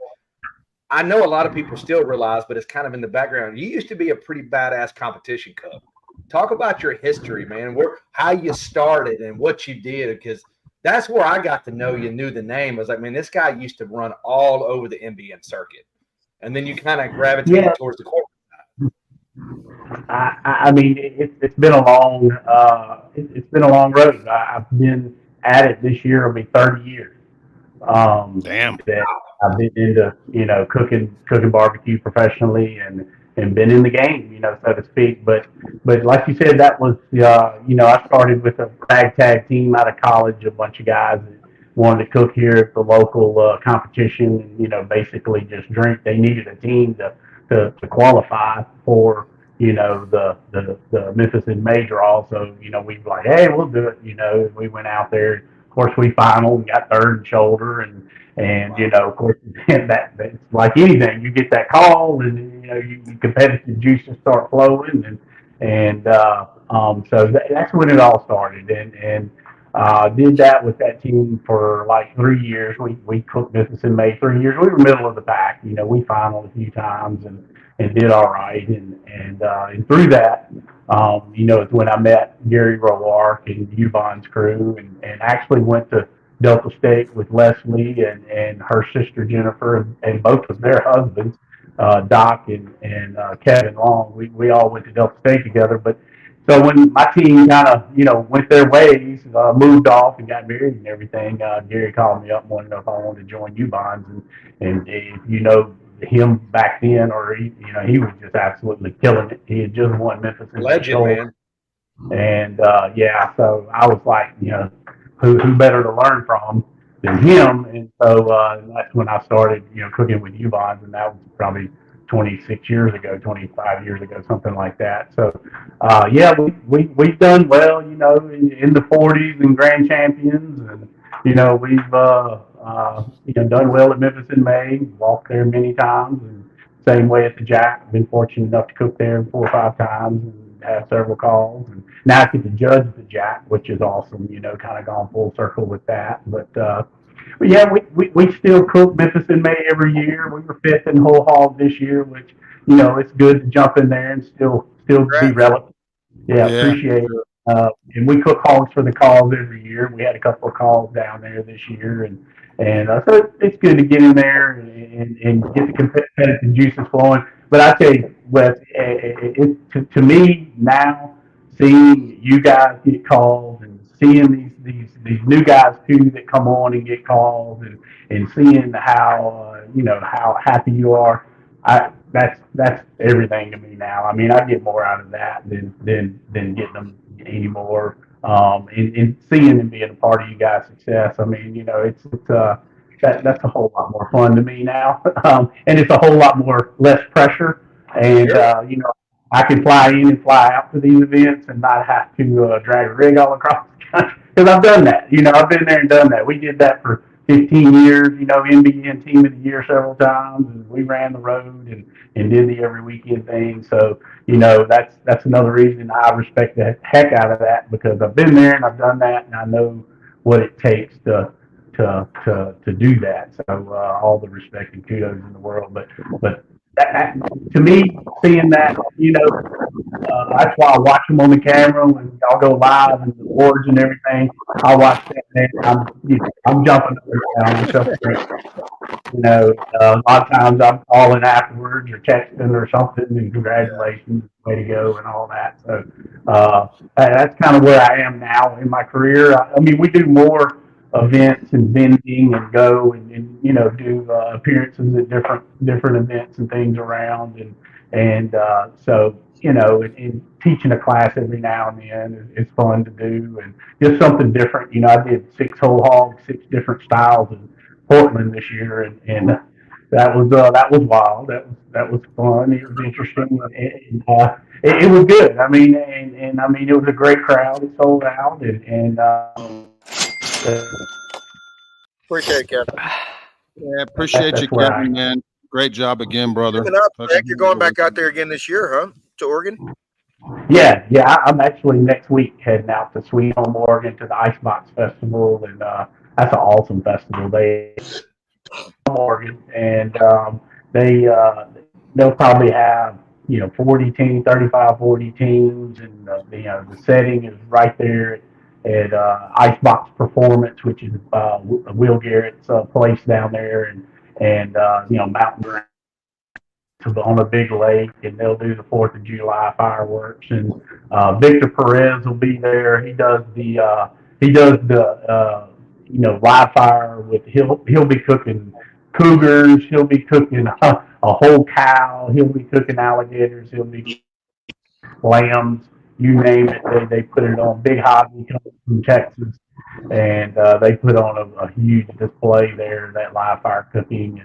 I know a lot of people still realize, but it's kind of in the background. You used to be a pretty badass competition cook. Talk about your history, man. How you started and what you did, because that's where I got to know you, knew the name. I was like, man, this guy used to run all over the NBN circuit, and then you kind of gravitated towards the corporate. I mean, it's been a long it's been a long road. I've been at it this year. It'll be 30 years. damn. That I've been into cooking barbecue professionally and been in the game, so to speak. But like you said, that was I started with a ragtag team out of college, a bunch of guys that wanted to cook here at the local competition, and basically just drink. They needed a team to qualify for the Memphis in May draw. So we were like, hey, we'll do it. We went out there. Of course, we finaled and got third and shoulder, and of course, that's like anything. You get that call, and your competitive juices start flowing, so that's when it all started, and did that with that team for like 3 years. We cooked Memphis in May 3 years. We were middle of the pack. We finaled a few times and did all right, and through that, it's when I met Gary Rowark and Ubon's crew, and actually went to Delta State with Leslie and her sister Jennifer, and both of their husbands, Doc and Kevin Long. We all went to Delta State together. But so when my team kind of went their ways, moved off and got married and everything, Gary called me up and wanted to know if I wanted to join Ubon's, and if him back then, or he was just absolutely killing it. He had just won Memphis in Legend, man. And so I was like, who better to learn from than him? And so that's when I started, cooking with Ubon's, and that was probably 26 years ago, 25 years ago, something like that. So we've done well, in the 40s and grand champions, and we've done well at Memphis in May, walked there many times, and same way at the Jack. Been fortunate enough to cook there 4 or 5 times and have several calls. And now I get to judge the Jack, which is awesome. Kind of gone full circle with that. But yeah, we still cook Memphis in May every year. We were 5th in whole hog this year, which it's good to jump in there and still be relevant. Yeah, appreciate it. And we cook hogs for the calls every year. We had a couple of calls down there this year, and so it's good to get in there and get the competitive juices flowing. But I tell you, Wes, to me now, seeing you guys get calls and seeing these new guys too that come on and get calls, and seeing how how happy you are, that's everything to me now. I mean, I get more out of that than getting them anymore. And seeing and being a part of you guys' success. I mean, it's that's a whole lot more fun to me now, and it's a whole lot more less pressure. And I can fly in and fly out to these events and not have to drag a rig all across the country, because I've done that. I've been there and done that. We did that for 15 years. NBN Team of the Year several times, and we ran the road and did the every weekend thing. So that's another reason I respect the heck out of that, because I've been there and I've done that, and I know what it takes to do that. So all the respect and kudos in the world. But to me, seeing that, that's why I watch them on the camera when y'all go live and the boards and everything. I watch that, man. I'm jumping up and down. I'm celebrating. A lot of times I'm calling afterwards or texting or something, and congratulations, way to go, and all that. So that's kind of where I am now in my career. I mean, we do more events and vending and go and do appearances at different events and things around, and so and teaching a class every now and then is fun to do, and just something different. I did 6 whole hogs, 6 different styles in Portland this year, and that was wild. That was fun. It was interesting, and it was good. I mean, and I mean, it was a great crowd. It sold out, and Appreciate it, Kevin. Yeah, appreciate you, Kevin, man. Great job again, brother. Greg, you're going back out there again this year, huh? To Oregon? Yeah. I'm actually next week heading out to Sweet Home, Oregon, to the Icebox Festival, and that's an awesome festival. Oregon, and they'll probably have 40 teams, 35, 40 teams, and the setting is right there at Icebox Performance, which is Will Garrett's place down there, and mountain on a big lake, and they'll do the 4th of July fireworks. And Victor Perez will be there. He does the live fire with he'll be cooking cougars. He'll be cooking a whole cow. He'll be cooking alligators. He'll be lambs. You name it. They put it on. Big Hobby comes from Texas, and they put on a huge display there, that live fire cooking,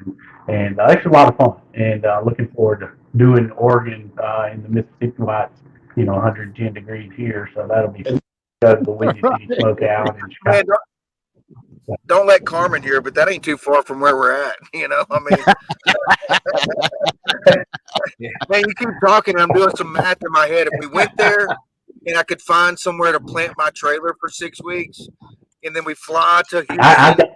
and it's a lot of fun. And looking forward to doing Oregon in the Mississippi Lights, 110 degrees here, so that'll be fun. The Windy City Smoke out in Chicago. Don't let Carmen hear, but that ain't too far from where we're at. I mean, man, you keep talking. I'm doing some math in my head. If we went there and I could find somewhere to plant my trailer for 6 weeks, and then we fly to Houston,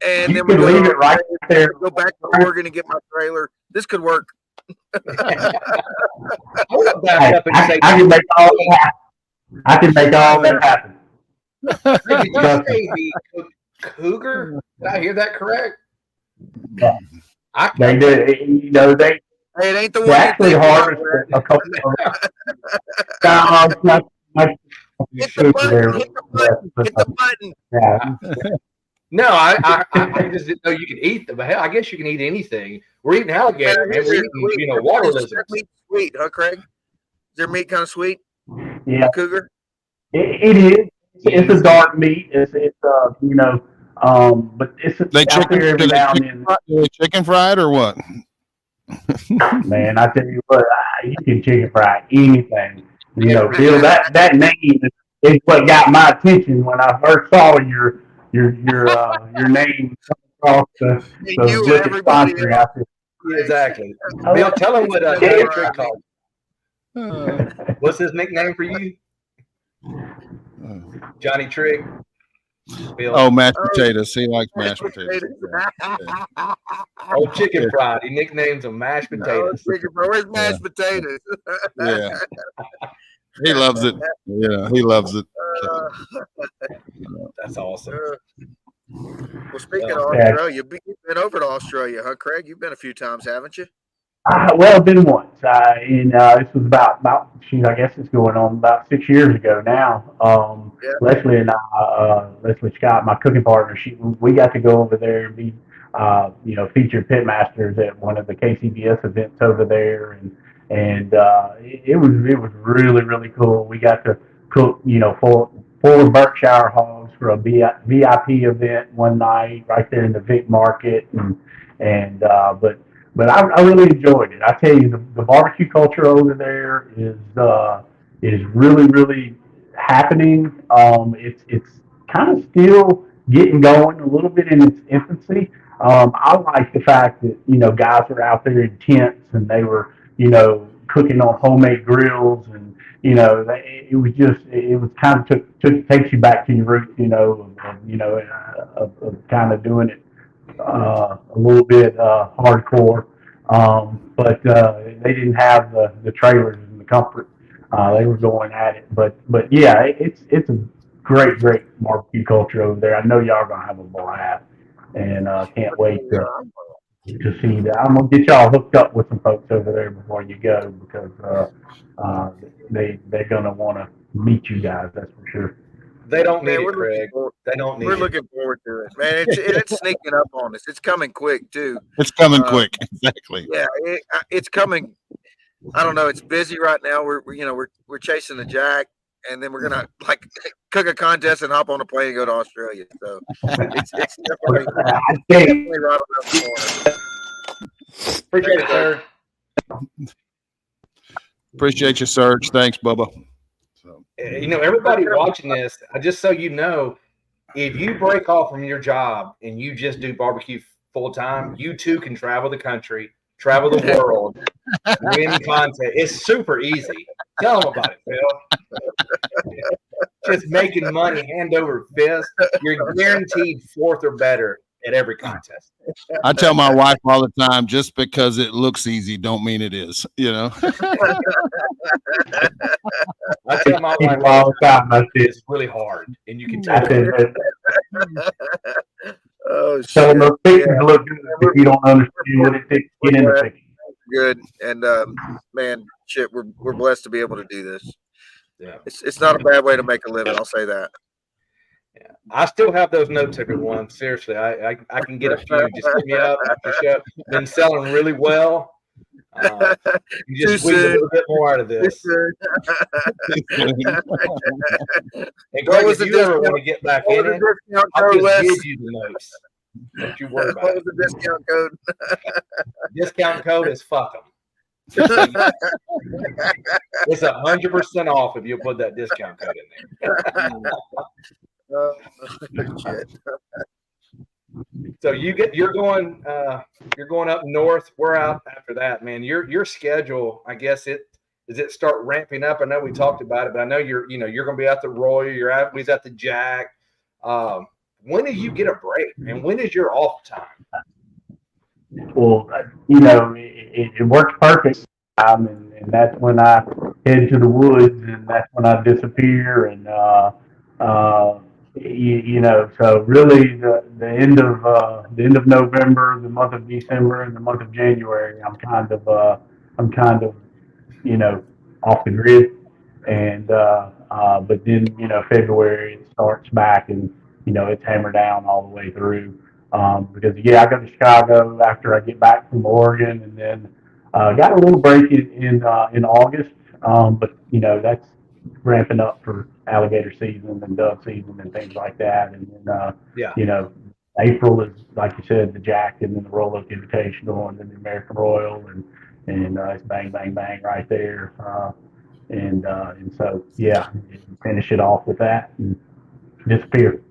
and then we leave it right there. Go back to Oregon and get my trailer. This could work. I can make all that happen. I can make all that happen. Did you say the cougar? Did I hear that correct? Yeah. They did. It ain't the one. Actually, harvest a couple of Hit the button. Yeah. No, I just didn't know you could eat them. Hell, I guess you can eat anything. We're eating alligator, man. We're eating, water lizards. Sweet, huh, Craig? Is their meat kind of sweet? Yeah. Cougar? It is. It's a dark meat. It's but it's they chicken fried or what? Man, I tell you what, you can chicken fry anything. Bill, that name is what got my attention when I first saw your name across the sponsor out there. Exactly. Bill, tell him what Johnny Trick called. What's his nickname for you? Johnny Trick. Bill. Oh, mashed potatoes. He likes mashed potatoes. Oh, chicken fried. He nicknames them mashed potatoes. Where's mashed potatoes? Yeah. He loves it. Yeah, he loves it. That's awesome. Well, speaking of Australia, you've been over to Australia, huh, Craig? You've been a few times, haven't you? Well, I've been once. This was about I guess it's going on about 6 years ago now. Leslie and I, Leslie Scott, my cooking partner, we got to go over there and be, featured pitmasters at one of the KCBS events over there, and it was really, really cool. We got to cook, four Berkshire hogs for a VIP event one night right there in the Vic Market, but I really enjoyed it. I tell you, the barbecue culture over there is really, really happening. It's kind of still getting going a little bit in its infancy. I like the fact that guys were out there in tents and they were cooking on homemade grills, and it was kind of takes you back to your roots, of kind of doing it a little bit hardcore. But they didn't have the trailers and the comfort. They were going at it, but yeah, it's a great barbecue culture over there. I know y'all are gonna have a blast, and can't wait to see that. I'm gonna get y'all hooked up with some folks over there before you go because they're gonna want to meet you guys. That's for sure. They don't need it, Craig. They don't need We're it. looking forward to it, man. It's sneaking up on us. It's coming quick too. It's coming quick. Exactly. Yeah, it's coming. I don't know. It's busy right now. We're chasing the jack, and then we're gonna like cook a contest and hop on a plane and go to Australia. So it's definitely right around the corner. Appreciate it, sir. Appreciate you, Serge. Thanks, Bubba. So, Everybody watching this, just so you know, if you break off from your job and you just do barbecue full time, you too can travel the country, travel the world, win content. It's super easy. Tell them about it, Phil. Just making money hand over fist. You're guaranteed fourth or better at every contest. I tell my wife all the time, just because it looks easy don't mean it is, I tell my wife all the time. it's really hard, and you can tell. Oh, so those pictures look good if you don't understand what it takes to get in the picture. Good, and man, shit, we're blessed to be able to do this. Yeah, it's not a bad way to make a living. I'll say that. Yeah, I still have those notes, everyone. Seriously, I can get a few. Just hit me up after show. Been selling really well. You just squeeze a little bit more out of this. And Greg, if you ever want to get back in it, I'll just give you the notes. Don't you worry about it. What was the discount code? Discount code is fuck 'em. It's 100% off if you put that discount code in there. Shit. So you're going up north. We're out after that, man. Your schedule, I guess does it start ramping up? I know we talked about it, but I know you're going to be at the Royal. We at the Jack. When do you get a break, and when is your off time? Well, it works perfect. And that's when I head to the woods, and that's when I disappear. And so really the end of November, the month of December, and the month of January, I'm kind of off the grid. And but then February it starts back, and it's hammered down all the way through. Because I go to Chicago after I get back from Oregon, and then got a little break in August. But that's ramping up for alligator season and dove season and things like that. And then April is, like you said, the Jack, and then the Royal Oak Invitational, and then the American Royal, and it's bang bang bang right there. And so finish it off with that and disappear.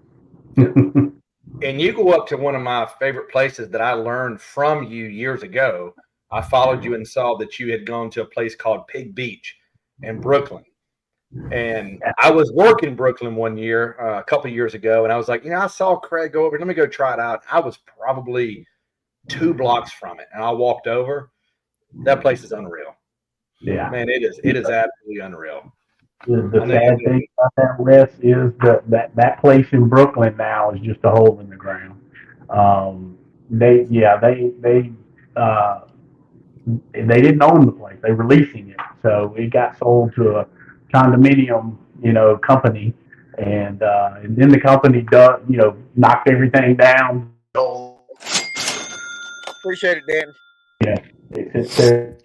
And you go up to one of my favorite places that I learned from you years ago. I followed you and saw that you had gone to a place called Pig Beach in Brooklyn. And I was working Brooklyn one year, a couple of years ago, and I was like, I saw Craig go over. Let me go try it out. I was probably 2 blocks from it, and I walked over. That place is unreal. Yeah, man, it is absolutely unreal. The sad thing about that, Wes, is that place in Brooklyn now is just a hole in the ground. They didn't own the place; they were leasing it, so it got sold to a condominium, company, and then the company knocked everything down. Appreciate it, Dan. Yeah, it's there.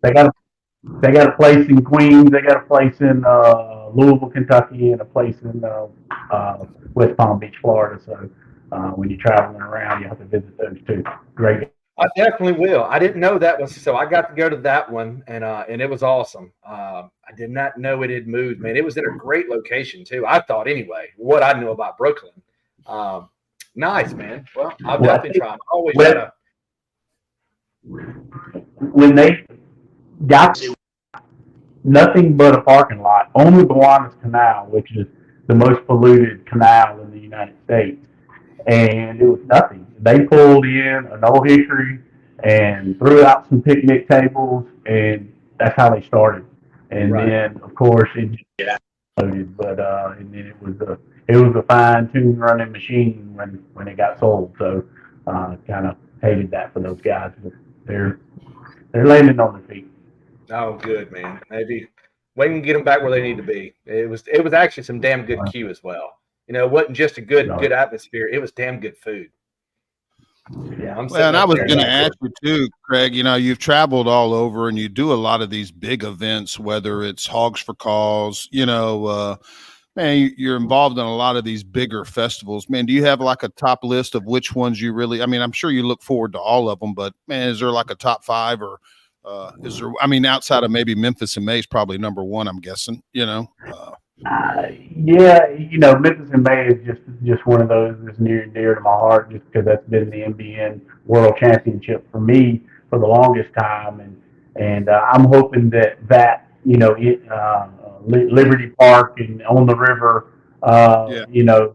They got a place in Queens. They got a place in Louisville, Kentucky, and a place in West Palm Beach, Florida. So when you're traveling around, you have to visit those too. Great. I definitely will. I didn't know that was so. I got to go to that one, and it was awesome. I did not know it had moved, man. It was in a great location too. I thought anyway. What I knew about Brooklyn. Nice, man. Well, I'll definitely try. I always try to. When they got nothing but a parking lot on the Gowanus Canal, which is the most polluted canal in the United States, and it was nothing. They pulled in an old hickory and threw out some picnic tables, and that's how they started. And Right. then, of course, it just exploded. But and then it was a fine-tuned running machine when it got sold. So kind of hated that for those guys, but they're landing on their feet. Oh, good, man. Maybe we can get them back where they need to be. It was actually some damn good queue as well. You know, it wasn't just a good atmosphere. It was damn good food. Yeah. Well, and I was going to ask you too, Craig, you know, you've traveled all over and you do a lot of these big events, whether it's Hogs for Cause, you know, man, you're involved in a lot of these bigger festivals. Man, do you have like a top list of which ones you really, I mean, I'm sure you look forward to all of them, but man, is there like a top 5 or is there, I mean, outside of maybe Memphis and May is probably number 1, I'm guessing, you know? Yeah, you know, Memphis in May is just one of those that's near and dear to my heart, just because that's been the MBN World Championship for me for the longest time, and I'm hoping that you know Liberty Park and on the river, you know,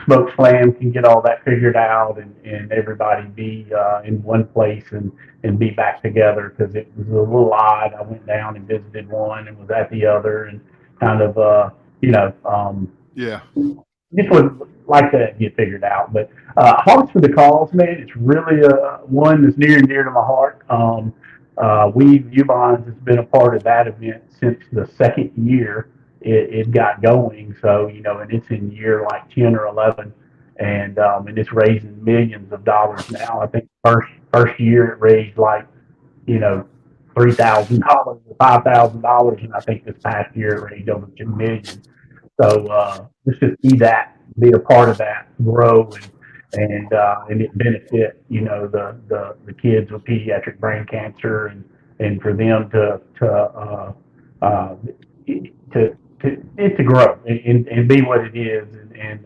Smoke Slam can get all that figured out, and everybody be in one place and be back together, because it was a little odd. I went down and visited one and was at the other, and kind of you know, just would like to get figured out. But Hearts for the Cause, man, it's really one that's near and dear to my heart. We Ubons has been a part of that event since the second year it got going. So, you know, and it's in year like 10 or 11, and it's raising millions of dollars now. I think first year it raised like, you know, $3,000 or $5,000, and I think this past year it raised over 2 million. So let's just be a part of that, grow and it benefit, you know, the kids with pediatric brain cancer, and for them to grow and be what it is, and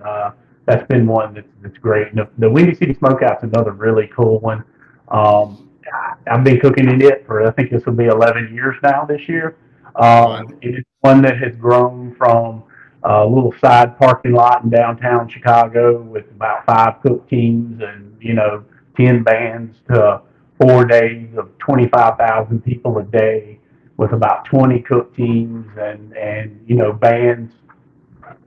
that's been one that's great. And the Windy City Smokeout's another really cool one. I've been cooking in it for, I think this will be 11 years now this year. It's one that has grown from a little side parking lot in downtown Chicago with about 5 cook teams and, you know, 10 bands to 4 days of 25,000 people a day with about 20 cook teams and you know, bands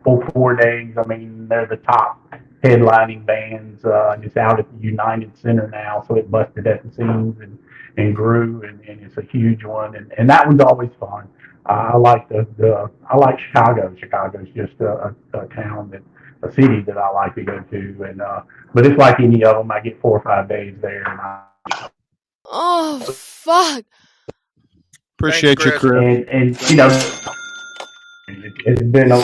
for 4 days. I mean, they're the top headlining bands. It's out at the United Center now, so it busted at the seams and grew, and it's a huge one. And that one's always fun. I like I like Chicago. Chicago's just a town a city that I like to go to, and but it's like any of them. I get 4 or 5 days there. Oh fuck! Appreciate Thanks, you, Chris. And you know, it's been a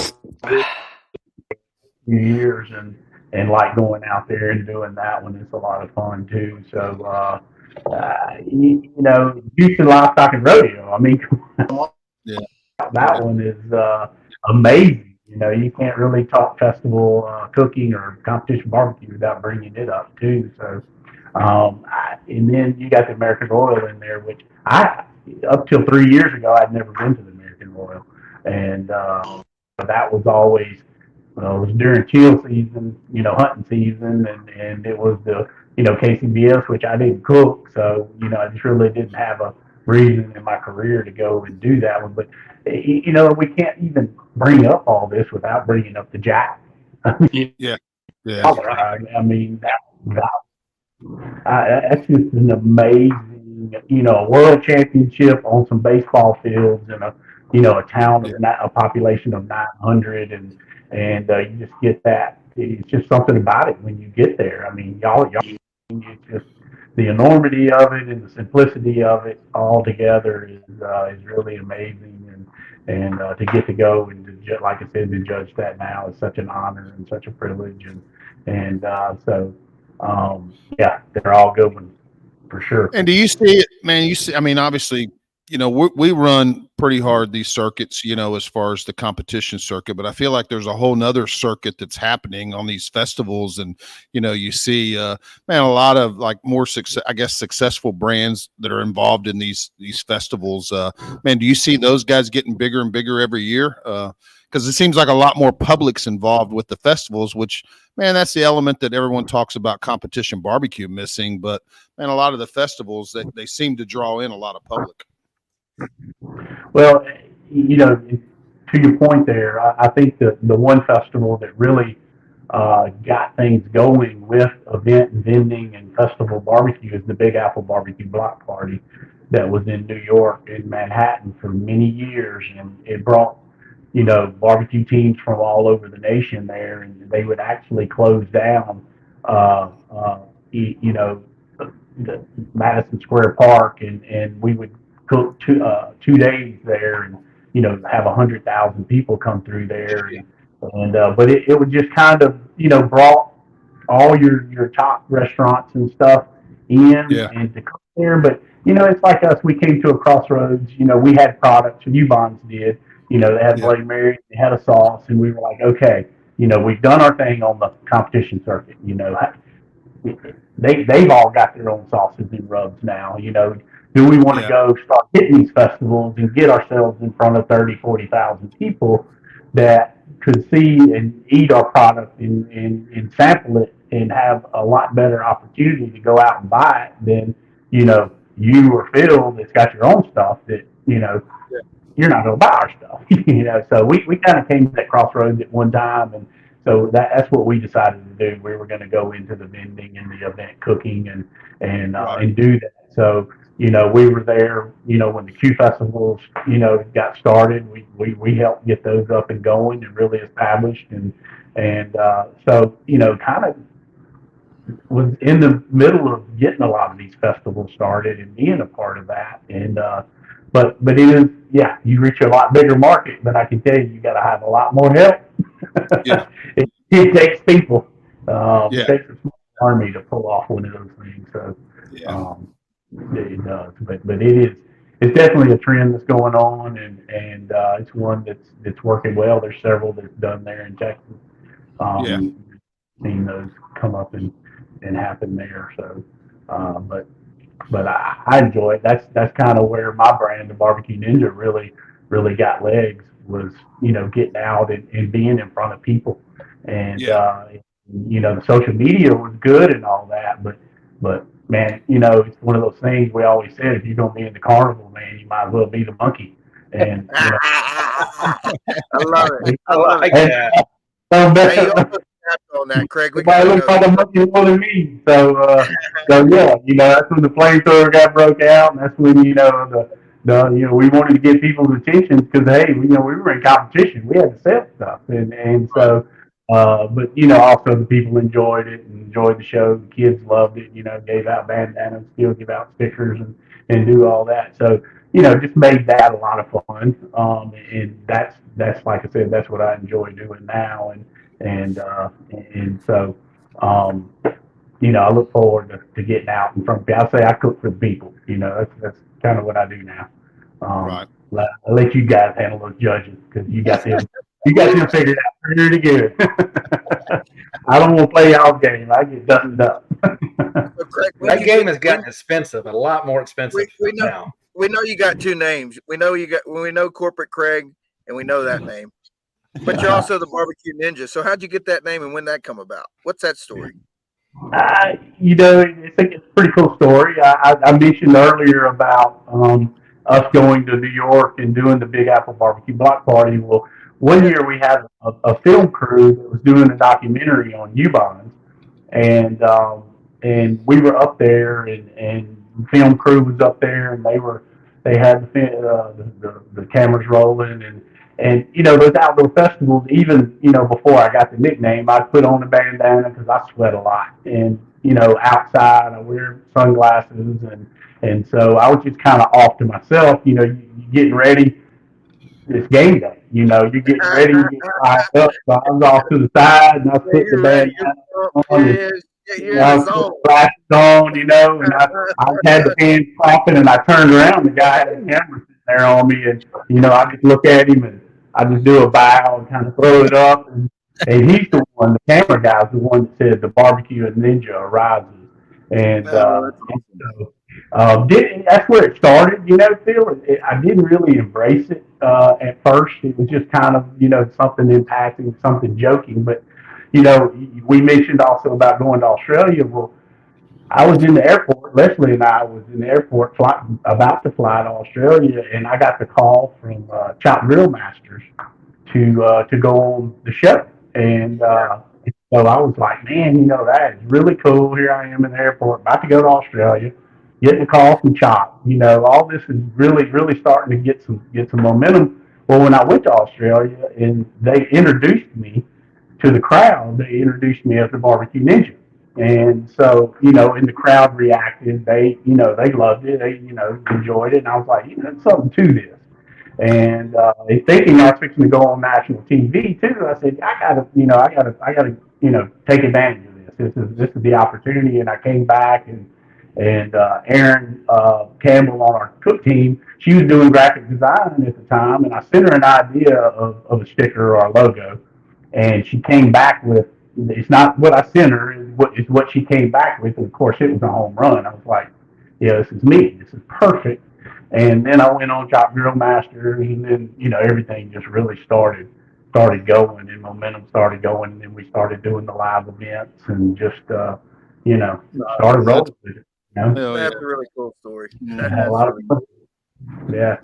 few years, and like going out there and doing that one, it's a lot of fun too. So you know, Houston Livestock and Rodeo. I mean, that one is amazing. You know, you can't really talk festival cooking or competition barbecue without bringing it up too. So, and then you got the American Royal in there, which up till 3 years ago, I'd never been to the American Royal, and that was always, it was during kill season, you know, hunting season, and it was the, you know, KCBS, which I didn't cook, so, you know, I just really didn't have a reason in my career to go and do that one. But, you know, we can't even bring up all this without bringing up the Jack. I mean, I mean, that's just an amazing, you know, world championship on some baseball fields in a, you know, a town of a population of 900, and you just get that. It's just something about it when you get there. I mean, y'all, it's just the enormity of it and the simplicity of it all together is really amazing, and to get to go and to, like I said, to judge that now is such an honor and such a privilege, and so yeah, they're all good ones for sure. And do you see it, man? You see, I mean, obviously, you know, we run pretty hard, these circuits, as far as the competition circuit, but I feel like there's a whole nother circuit that's happening on these festivals. And, you see, man, a lot of like more successful brands that are involved in these festivals. Man, do you see those guys getting bigger and bigger every year? Because it seems like a lot more public's involved with the festivals, which, man, that's the element that everyone talks about competition barbecue missing. But, man, a lot of the festivals, they seem to draw in a lot of public. Well, to your point there, I think the one festival that really got things going with event and vending and festival barbecue is the Big Apple Barbecue Block Party that was in New York and Manhattan for many years, and it brought barbecue teams from all over the nation there, and they would actually close down the Madison Square Park, and we would cook 2 days there, and have 100,000 people come through there, but it would just kind of brought all your top restaurants and stuff in and to cook there. But it's like us, we came to a crossroads. We had products, and Ubon's did. They had Bloody Mary, they had a sauce, and we were like, okay, we've done our thing on the competition circuit. They've all got their own sauces and rubs now. Do we want to go start hitting these festivals and get ourselves in front of 30, 40,000 people that could see and eat our product and sample it and have a lot better opportunity to go out and buy it than, you or Phil that's got your own stuff that, you're not going to buy our stuff. So we kind of came to that crossroads at one time, and so that's what we decided to do. We were going to go into the vending and the event cooking and do that. So we were there. When the Q festivals got started, we helped get those up and going and really established, and so kind of was in the middle of getting a lot of these festivals started and being a part of that. And but it is, you reach a lot bigger market, but I can tell you got to have a lot more help. It takes people. It takes a small army to pull off one of those things. So it does. But it's definitely a trend that's going on, and it's one that's working well. There's several that's done there in Texas. Seen those come up and happen there. So, but I enjoy it. That's kind of where my brand, the BBQ Ninja, really got legs, was getting out and being in front of people, and the social media was good and all that, but man, it's one of those things we always said, if you're gonna be in the carnival, man, you might as well be the monkey. And I love it. I love it. Hey, you also tapped on that, Craig. Everybody looks like a monkey more than me. So that's when the flamethrower got broke out, and that's when we wanted to get people's attention because hey, we were in competition. We had to sell stuff, and so. But also the people enjoyed it and enjoyed the show. The kids loved it. Gave out bandanas, still give out stickers and do all that. So just made that a lot of fun. And that's like I said, that's what I enjoy doing now. And so I look forward to getting out in front of people. I say I cook for the people. That's kind of what I do now. Right. I'll let you guys handle those judges because you got them. You got them figured out pretty good. I don't want to play y'all's game. I get dusted up. That game has gotten expensive, a lot more expensive now. We know you got two names. We know Corporate Craig, and we know that name. But you're also the BBQ Ninja. So how'd you get that name, and when that come about? What's that story? I think it's a pretty cool story. I mentioned earlier about us going to New York and doing the Big Apple Barbecue Block Party. Well, one year we had a film crew that was doing a documentary on Ubon's, and we were up there, and the film crew was up there, and they had the cameras rolling, and those outdoor festivals, even before I got the nickname, I put on a bandana because I sweat a lot, and outside I wear sunglasses, and so I was just kind of off to myself, you getting ready. It's game day, you're getting ready, you get fired up. So I was off to the side, and I put the bandana on, and I put the flashes on, and I had the fans clapping, and I turned around, the guy had a camera there on me, and I just look at him and I just do a bow and kind of throw it up, and he's the one, the camera guy's the one that said the BBQ Ninja arises, and that's where it started, Phil. I didn't really embrace it at first. It was just kind of, something impacting, something joking. But, we mentioned also about going to Australia. Well, I was in the airport. Leslie and I was in the airport about to fly to Australia, and I got the call from Chop Grill Masters to go on the show. And so I was like, man, that is really cool. Here I am in the airport, about to go to Australia, getting a call from Chop. All this is really, really starting to get some momentum. Well, when I went to Australia and they introduced me to the crowd, they introduced me as the BBQ Ninja. And so, and the crowd reacted. They loved it. They, enjoyed it. And I was like, there's something to this. And thinking I was fixing to go on national TV too, I said, I gotta, take advantage of this. This is the opportunity. And I came back and Erin Campbell on our cook team, she was doing graphic design at the time, and I sent her an idea of a sticker or a logo, and she came back with, it's not what I sent her, it's what she came back with, and of course it was a home run. I was like, yeah, this is me. This is perfect. And then I went on Chop Grill Masters, and then everything just really started going, and momentum started going, and then we started doing the live events, and just started rolling with it. That's a really cool story. A lot of fun. Yeah.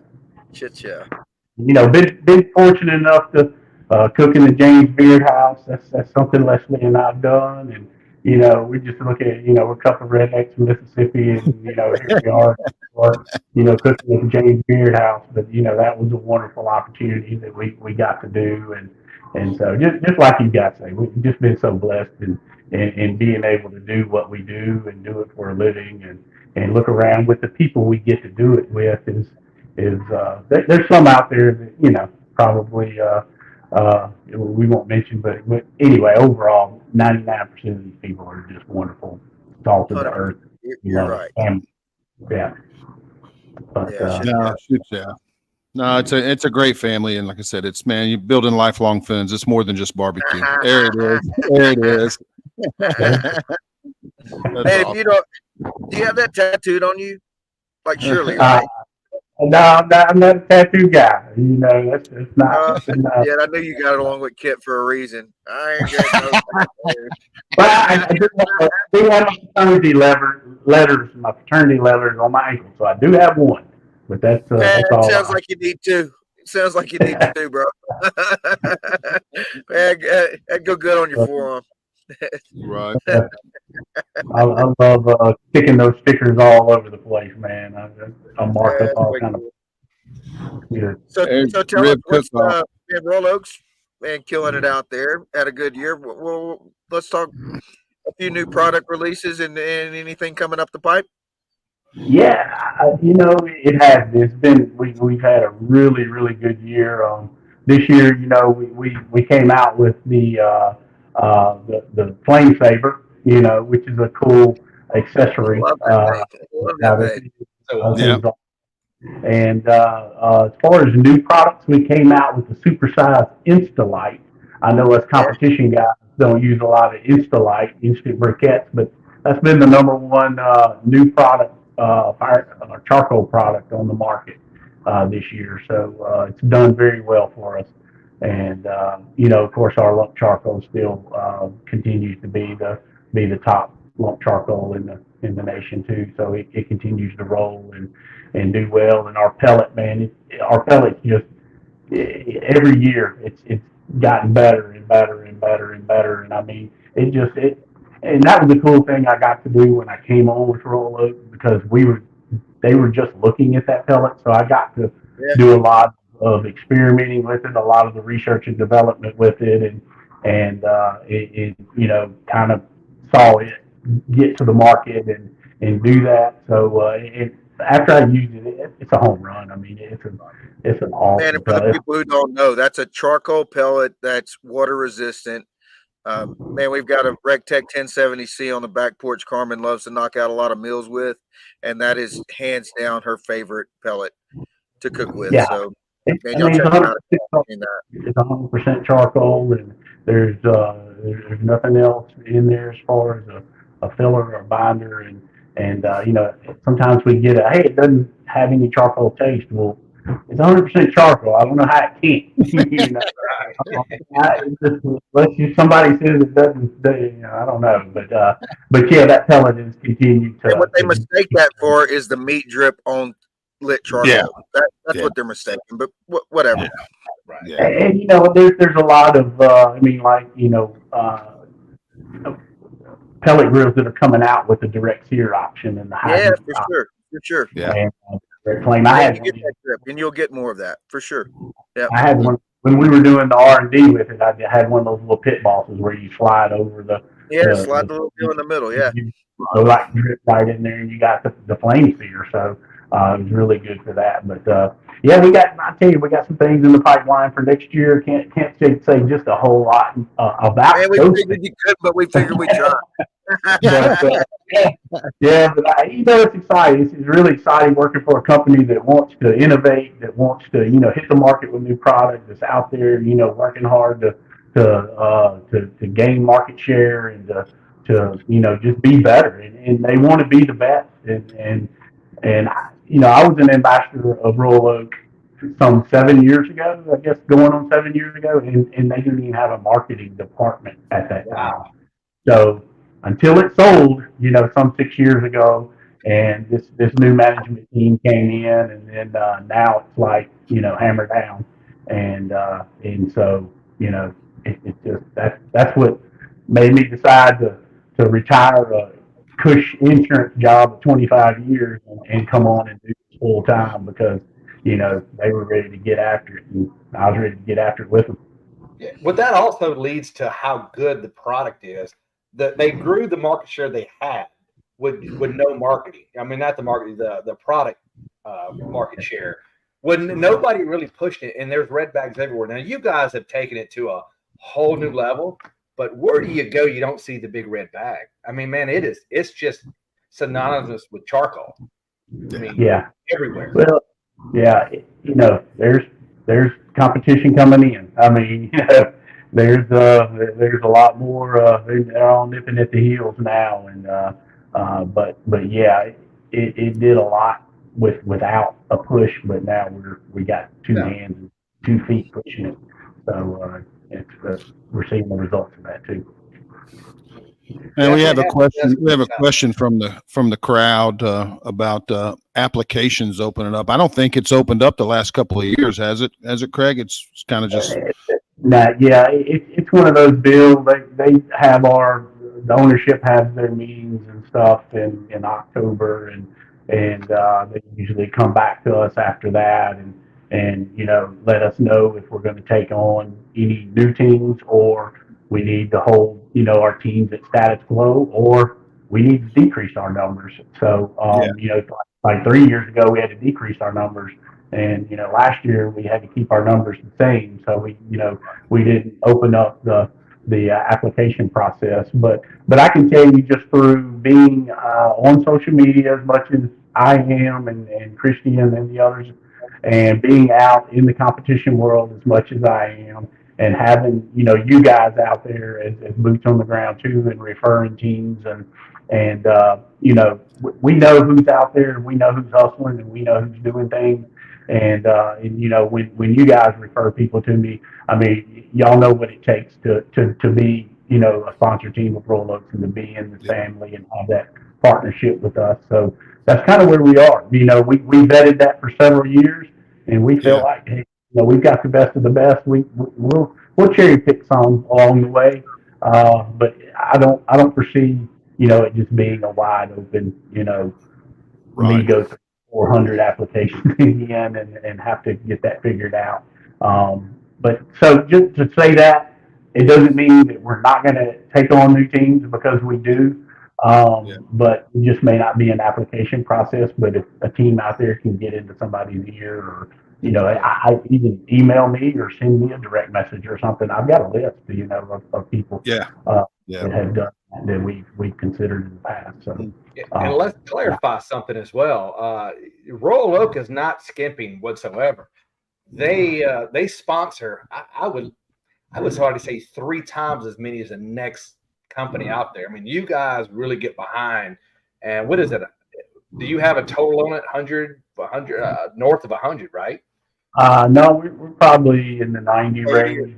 Shit, yeah. Been fortunate enough to cook in the James Beard House. That's something Leslie and I've done, and we just look at we're a couple of rednecks from Mississippi, and here we are, cooking at the James Beard House. But that was a wonderful opportunity that we got to do, and so just like you guys say, we've just been so blessed and being able to do what we do and do it for a living, and look around with the people we get to do it with is there's some out there that probably we won't mention, but anyway, overall 99% of these people are just wonderful, salt of the earth. You're right. And, yeah. But, No, it's a great family, and like I said, it's, man, you're building lifelong friends. It's more than just barbecue. There it is. There it is. Hey, awesome. Do you have that tattooed on you? Like Shirley, right? No, I'm not a tattoo guy. That's not. Yeah, I knew you got it along with Kit for a reason. I ain't getting But I do have my fraternity letters on my ankle, so I do have one. But that's all. Sounds like you need two. Sounds like you need to do, bro. That'd go good on your forearm. Right. I love sticking those stickers all over the place, man. I mark up all kind of. Yeah. So tell us, what's Roll Oaks, man, killing it out there. Had a good year. Well, let's talk a few new product releases and anything coming up the pipe. Yeah, it has. It's been we've had a really, really good year. This year, we came out with the Flame Saber, which is a cool accessory. Love that thing. Yeah. And as far as new products, we came out with the supersized Insta-Light. I know us competition guys don't use a lot of Insta-Light, instant briquettes, but that's been the number one new product, charcoal product on the market this year. So it's done very well for us. And of course, our lump charcoal still continues to be the top lump charcoal in the nation too. So it continues to roll and do well. And our pellet, man, our pellets just every year it's gotten better and better and better and better. And I mean, and that was the cool thing I got to do when I came on with Roll Oak, because they were just looking at that pellet, so I got to do a lot of experimenting with it, a lot of the research and development with it, and it kind of saw it get to the market and do that. So after I used it, it's a home run. I mean, it's an awesome. Man, and for the people who don't know, that's a charcoal pellet that's water resistant. Man, we've got a RegTech 1070C on the back porch Carmen loves to knock out a lot of meals with, and that is hands down her favorite pellet. to cook with. Yeah. So, I and y'all mean, check them out. That. it's 100% charcoal, and there's nothing else in there as far as a filler or binder, and sometimes we get hey, it doesn't have any charcoal taste. Well, it's 100% charcoal. I don't know how it can't. Unless somebody says it doesn't, I don't know, but yeah, that pellet has continued to. And what they mistake that for is the meat drip on lit charcoal. Yeah. That's what they're mistaken. But whatever. Yeah. Right. Yeah. And there's a lot of pellet grills that are coming out with the direct sear option and the high Yeah, heat for option. sure. Yeah. And direct flame. I had You get that drip, and you'll get more of that for sure. Yeah. I had one when we were doing the R&D with it. I had one of those little pit bosses where you slide over Slide the little deal in the middle. Yeah. You go drip right in there, and you got the flame sear. So it was really good for that. But yeah, I tell you, we got some things in the pipeline for next year. Can't say just a whole lot about. Man, we figured you could, but we figured we'd try. But, yeah, but it's exciting. It's really exciting working for a company that wants to innovate, that wants to, hit the market with new product, that's out there, working hard to gain market share and to just be better. And they want to be the best. And I was an ambassador of Royal Oak some 7 years ago, I guess going on 7 years ago, and they didn't even have a marketing department at that time. So until it sold, some 6 years ago, and this new management team came in, and then now it's like, hammer down, and so it's just that's what made me decide to retire a cush insurance job at 25 years and come on and do this full time because they were ready to get after it, and I was ready to get after it with them. Yeah. But that also leads to how good the product is. That they grew the market share they had with no marketing. I mean, not the marketing, the product market share. When nobody really pushed it, and there's red bags everywhere. Now you guys have taken it to a whole new level. But where do you go? You don't see the big red bag. I mean, man, it's just synonymous with charcoal. I mean, yeah, everywhere. Well, yeah, there's competition coming in. I mean, there's a lot more. They're all nipping at the heels now, and but yeah, it did a lot without a push, but now we got two hands and 2 feet pushing it. So we're seeing the results of that too. And we have a question. We have a question from the crowd about applications opening up. I don't think it's opened up the last couple of years, has it? Has it, Craig? It's kind of just. Yeah, it's one of those bills. They have the ownership has their meetings and stuff in October, and they usually come back to us after that and let us know if we're going to take on any new teams, or we need to hold our teams at status quo, or we need to decrease our numbers. So like 3 years ago we had to decrease our numbers, and last year we had to keep our numbers the same. So we didn't open up the application process, but I can tell you just through being on social media as much as I am, and Christian and the others, and being out in the competition world as much as I am, and having you guys out there as boots on the ground too, and referring teams, and we know who's out there, and we know who's hustling, and we know who's doing things, and when you guys refer people to me, I mean, y'all know what it takes to be a sponsor team of Royal Oaks, and to be in the family and have that partnership with us. So that's kind of where we are. We vetted that for several years, and we feel like, hey, we've got the best of the best. We'll cherry pick some along the way, but I don't foresee it just being a wide open me go through 400 applications again and have to get that figured out. But so just to say that, it doesn't mean that we're not going to take on new teams, because we do. But it just may not be an application process. But if a team out there can get into somebody's ear, or I even email me or send me a direct message or something, I've got a list, of people. Yeah. that have done that we've considered in the past. So, And let's clarify something as well. Royal Oak is not skimping whatsoever. They sponsor. I would hardly say 3 times as many as the next company out there. I mean, you guys really get behind. And what is it? Do you have a total on it? 100, north of 100, right? no, we're probably in the 90 80 range,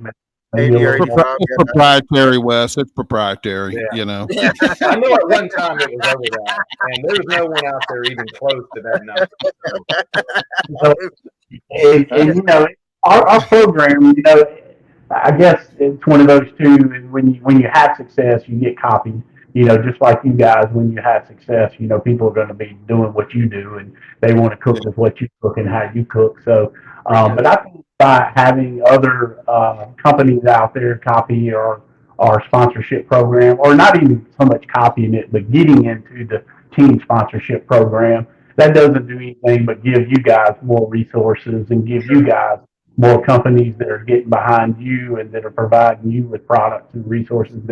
maybe 80 a or little more. 85. It's proprietary, Wes. It's proprietary. Yeah. You know. Yeah. I know at one time it was over that, and there was no one out there even close to that number. So, and you know, our program, you know, I guess it's one of those two. When you have success, you get copied. You know, just like you guys, when you have success, you know, people are going to be doing what you do, and they want to cook with what you cook and how you cook. So, but I think by having other companies out there copy our sponsorship program, or not even so much copying it, but getting into the team sponsorship program, that doesn't do anything but give you guys more resources and give you guys more companies that are getting behind you and that are providing you with products and resources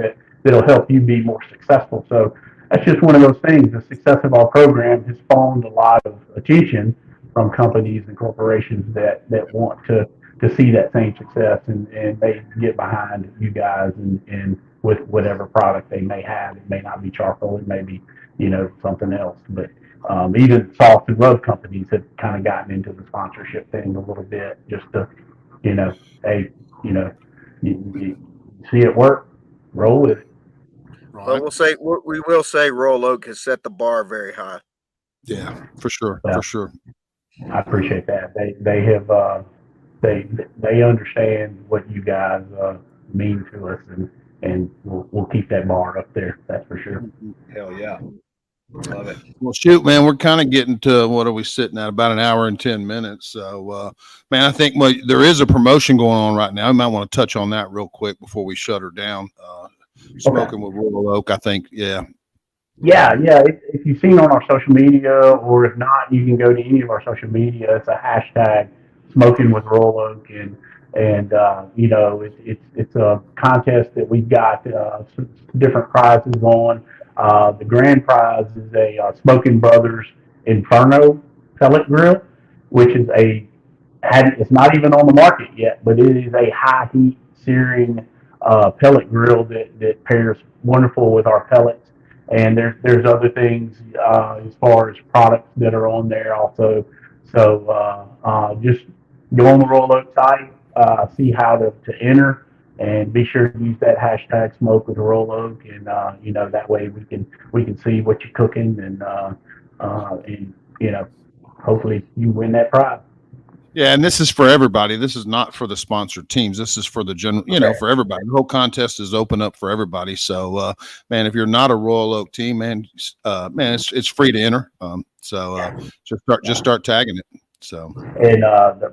that'll help you be more successful. So that's just one of those things. The success of our program has spawned a lot of attention from companies and corporations that want to see that same success, and they get behind you guys and with whatever product they may have. It may not be charcoal, it may be, you know, something else. But even soft and rub companies have kind of gotten into the sponsorship thing a little bit, just to, you know, hey, you know, you see it work, roll with it. But we will say Royal Oak has set the bar very high. Yeah, for sure. Yeah. For sure. I appreciate that. They have they understand what you guys mean to us, and we'll keep that bar up there. That's for sure. Hell yeah, love it. Well, shoot, man, we're kind of getting to what are we sitting at? About an hour and 10 minutes. So, man, I think there is a promotion going on right now. I might want to touch on that real quick before we shut her down. Smoking with Royal Oak, I think, yeah. Yeah. If you've seen on our social media, or if not, you can go to any of our social media. It's a hashtag Smoking with Royal Oak, and you know, it's a contest that we've got some different prizes on. The grand prize is a Smoking Brothers Inferno pellet grill, which is it's not even on the market yet, but it is a high heat searing pellet grill that pairs wonderful with our pellets. And there's other things as far as products that are on there also. So just go on the Royal Oak site, see how to enter, and be sure to use that hashtag Smoke with Royal Oak, and you know, that way we can see what you're cooking, and you know, hopefully you win that prize. Yeah, and this is for everybody. This is not for the sponsored teams. This is for the general, you know, for everybody. The whole contest is open up for everybody. So, man, if you're not a Royal Oak team, man, it's free to enter. Just start tagging it. So, and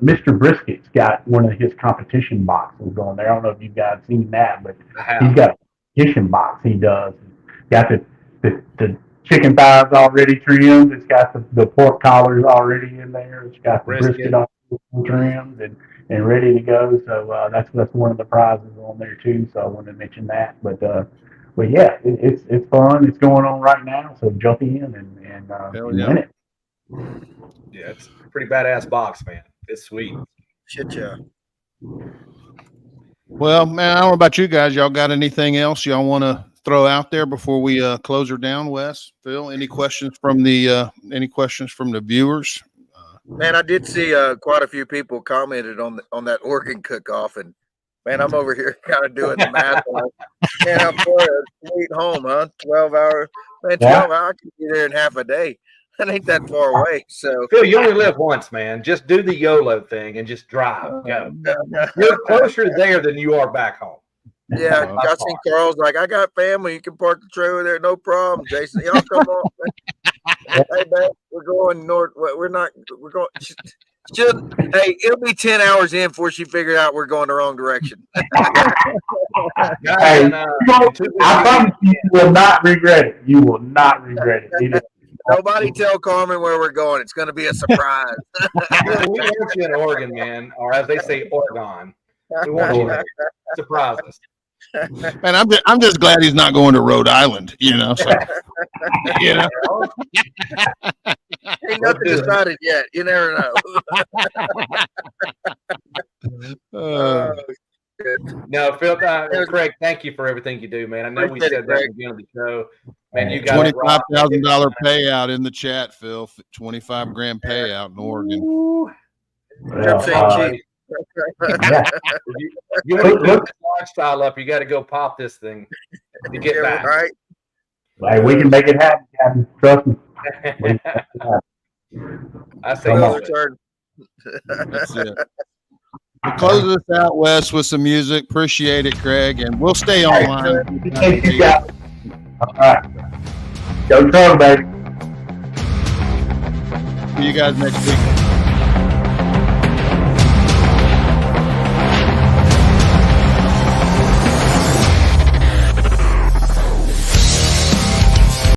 Mr. Brisket's got one of his competition boxes on there. I don't know if you guys seen that, but he's got a competition box. He does. Got the chicken thighs already trimmed. It's got the pork collars already in there. It's got the brisket on trimmed and ready to go. So that's one of the prizes on there too. So I wanted to mention that. But yeah, it's fun. It's going on right now. So jump in and win it. Yeah, it's a pretty badass box, man. It's sweet. Shit, yeah. Well, man, I don't know about you guys. Y'all got anything else y'all want to throw out there before we close her down, Wes? Phil, any questions from the viewers? Man, I did see quite a few people commented on that organ cook-off, and man, I'm over here kind of doing the math. Man, I'm sweet home, huh? 12 hours. Man, 12 hours, I can be there in half a day. That ain't that far away. So, Phil, you only live once, man. Just do the YOLO thing and just drive. Go. You're closer there than you are back home. Yeah, I seen Carl's like, I got family. You can park the trailer there, no problem. Jason, y'all come on. Hey, man, we're going north. We're going. Hey, it'll be 10 hours in before she figured out we're going the wrong direction. Hey, I promise you will not regret it. You will not regret it. Nobody tell Carmen where we're going. It's going to be a surprise. We want you in Oregon, man, or as they say, Oregon. We want you to surprise us. And I'm just glad he's not going to Rhode Island. You know, so, you know. Ain't nothing decided yet. You never know. No, Phil, Craig, thank you for everything you do, man. I know we said that at the beginning of the show. Man, you got $25,000 payout in the chat, Phil. 25 grand payout in Oregon. You want to put the lifestyle up, you got to go pop this thing to get back. Right. Hey, we can make it happen, Captain. Trust me. I say that's it. We'll close this out, Wes, with some music. Appreciate it, Craig, and we'll stay online. Thank you, guys. All right. Go Troll, baby. See you guys next week.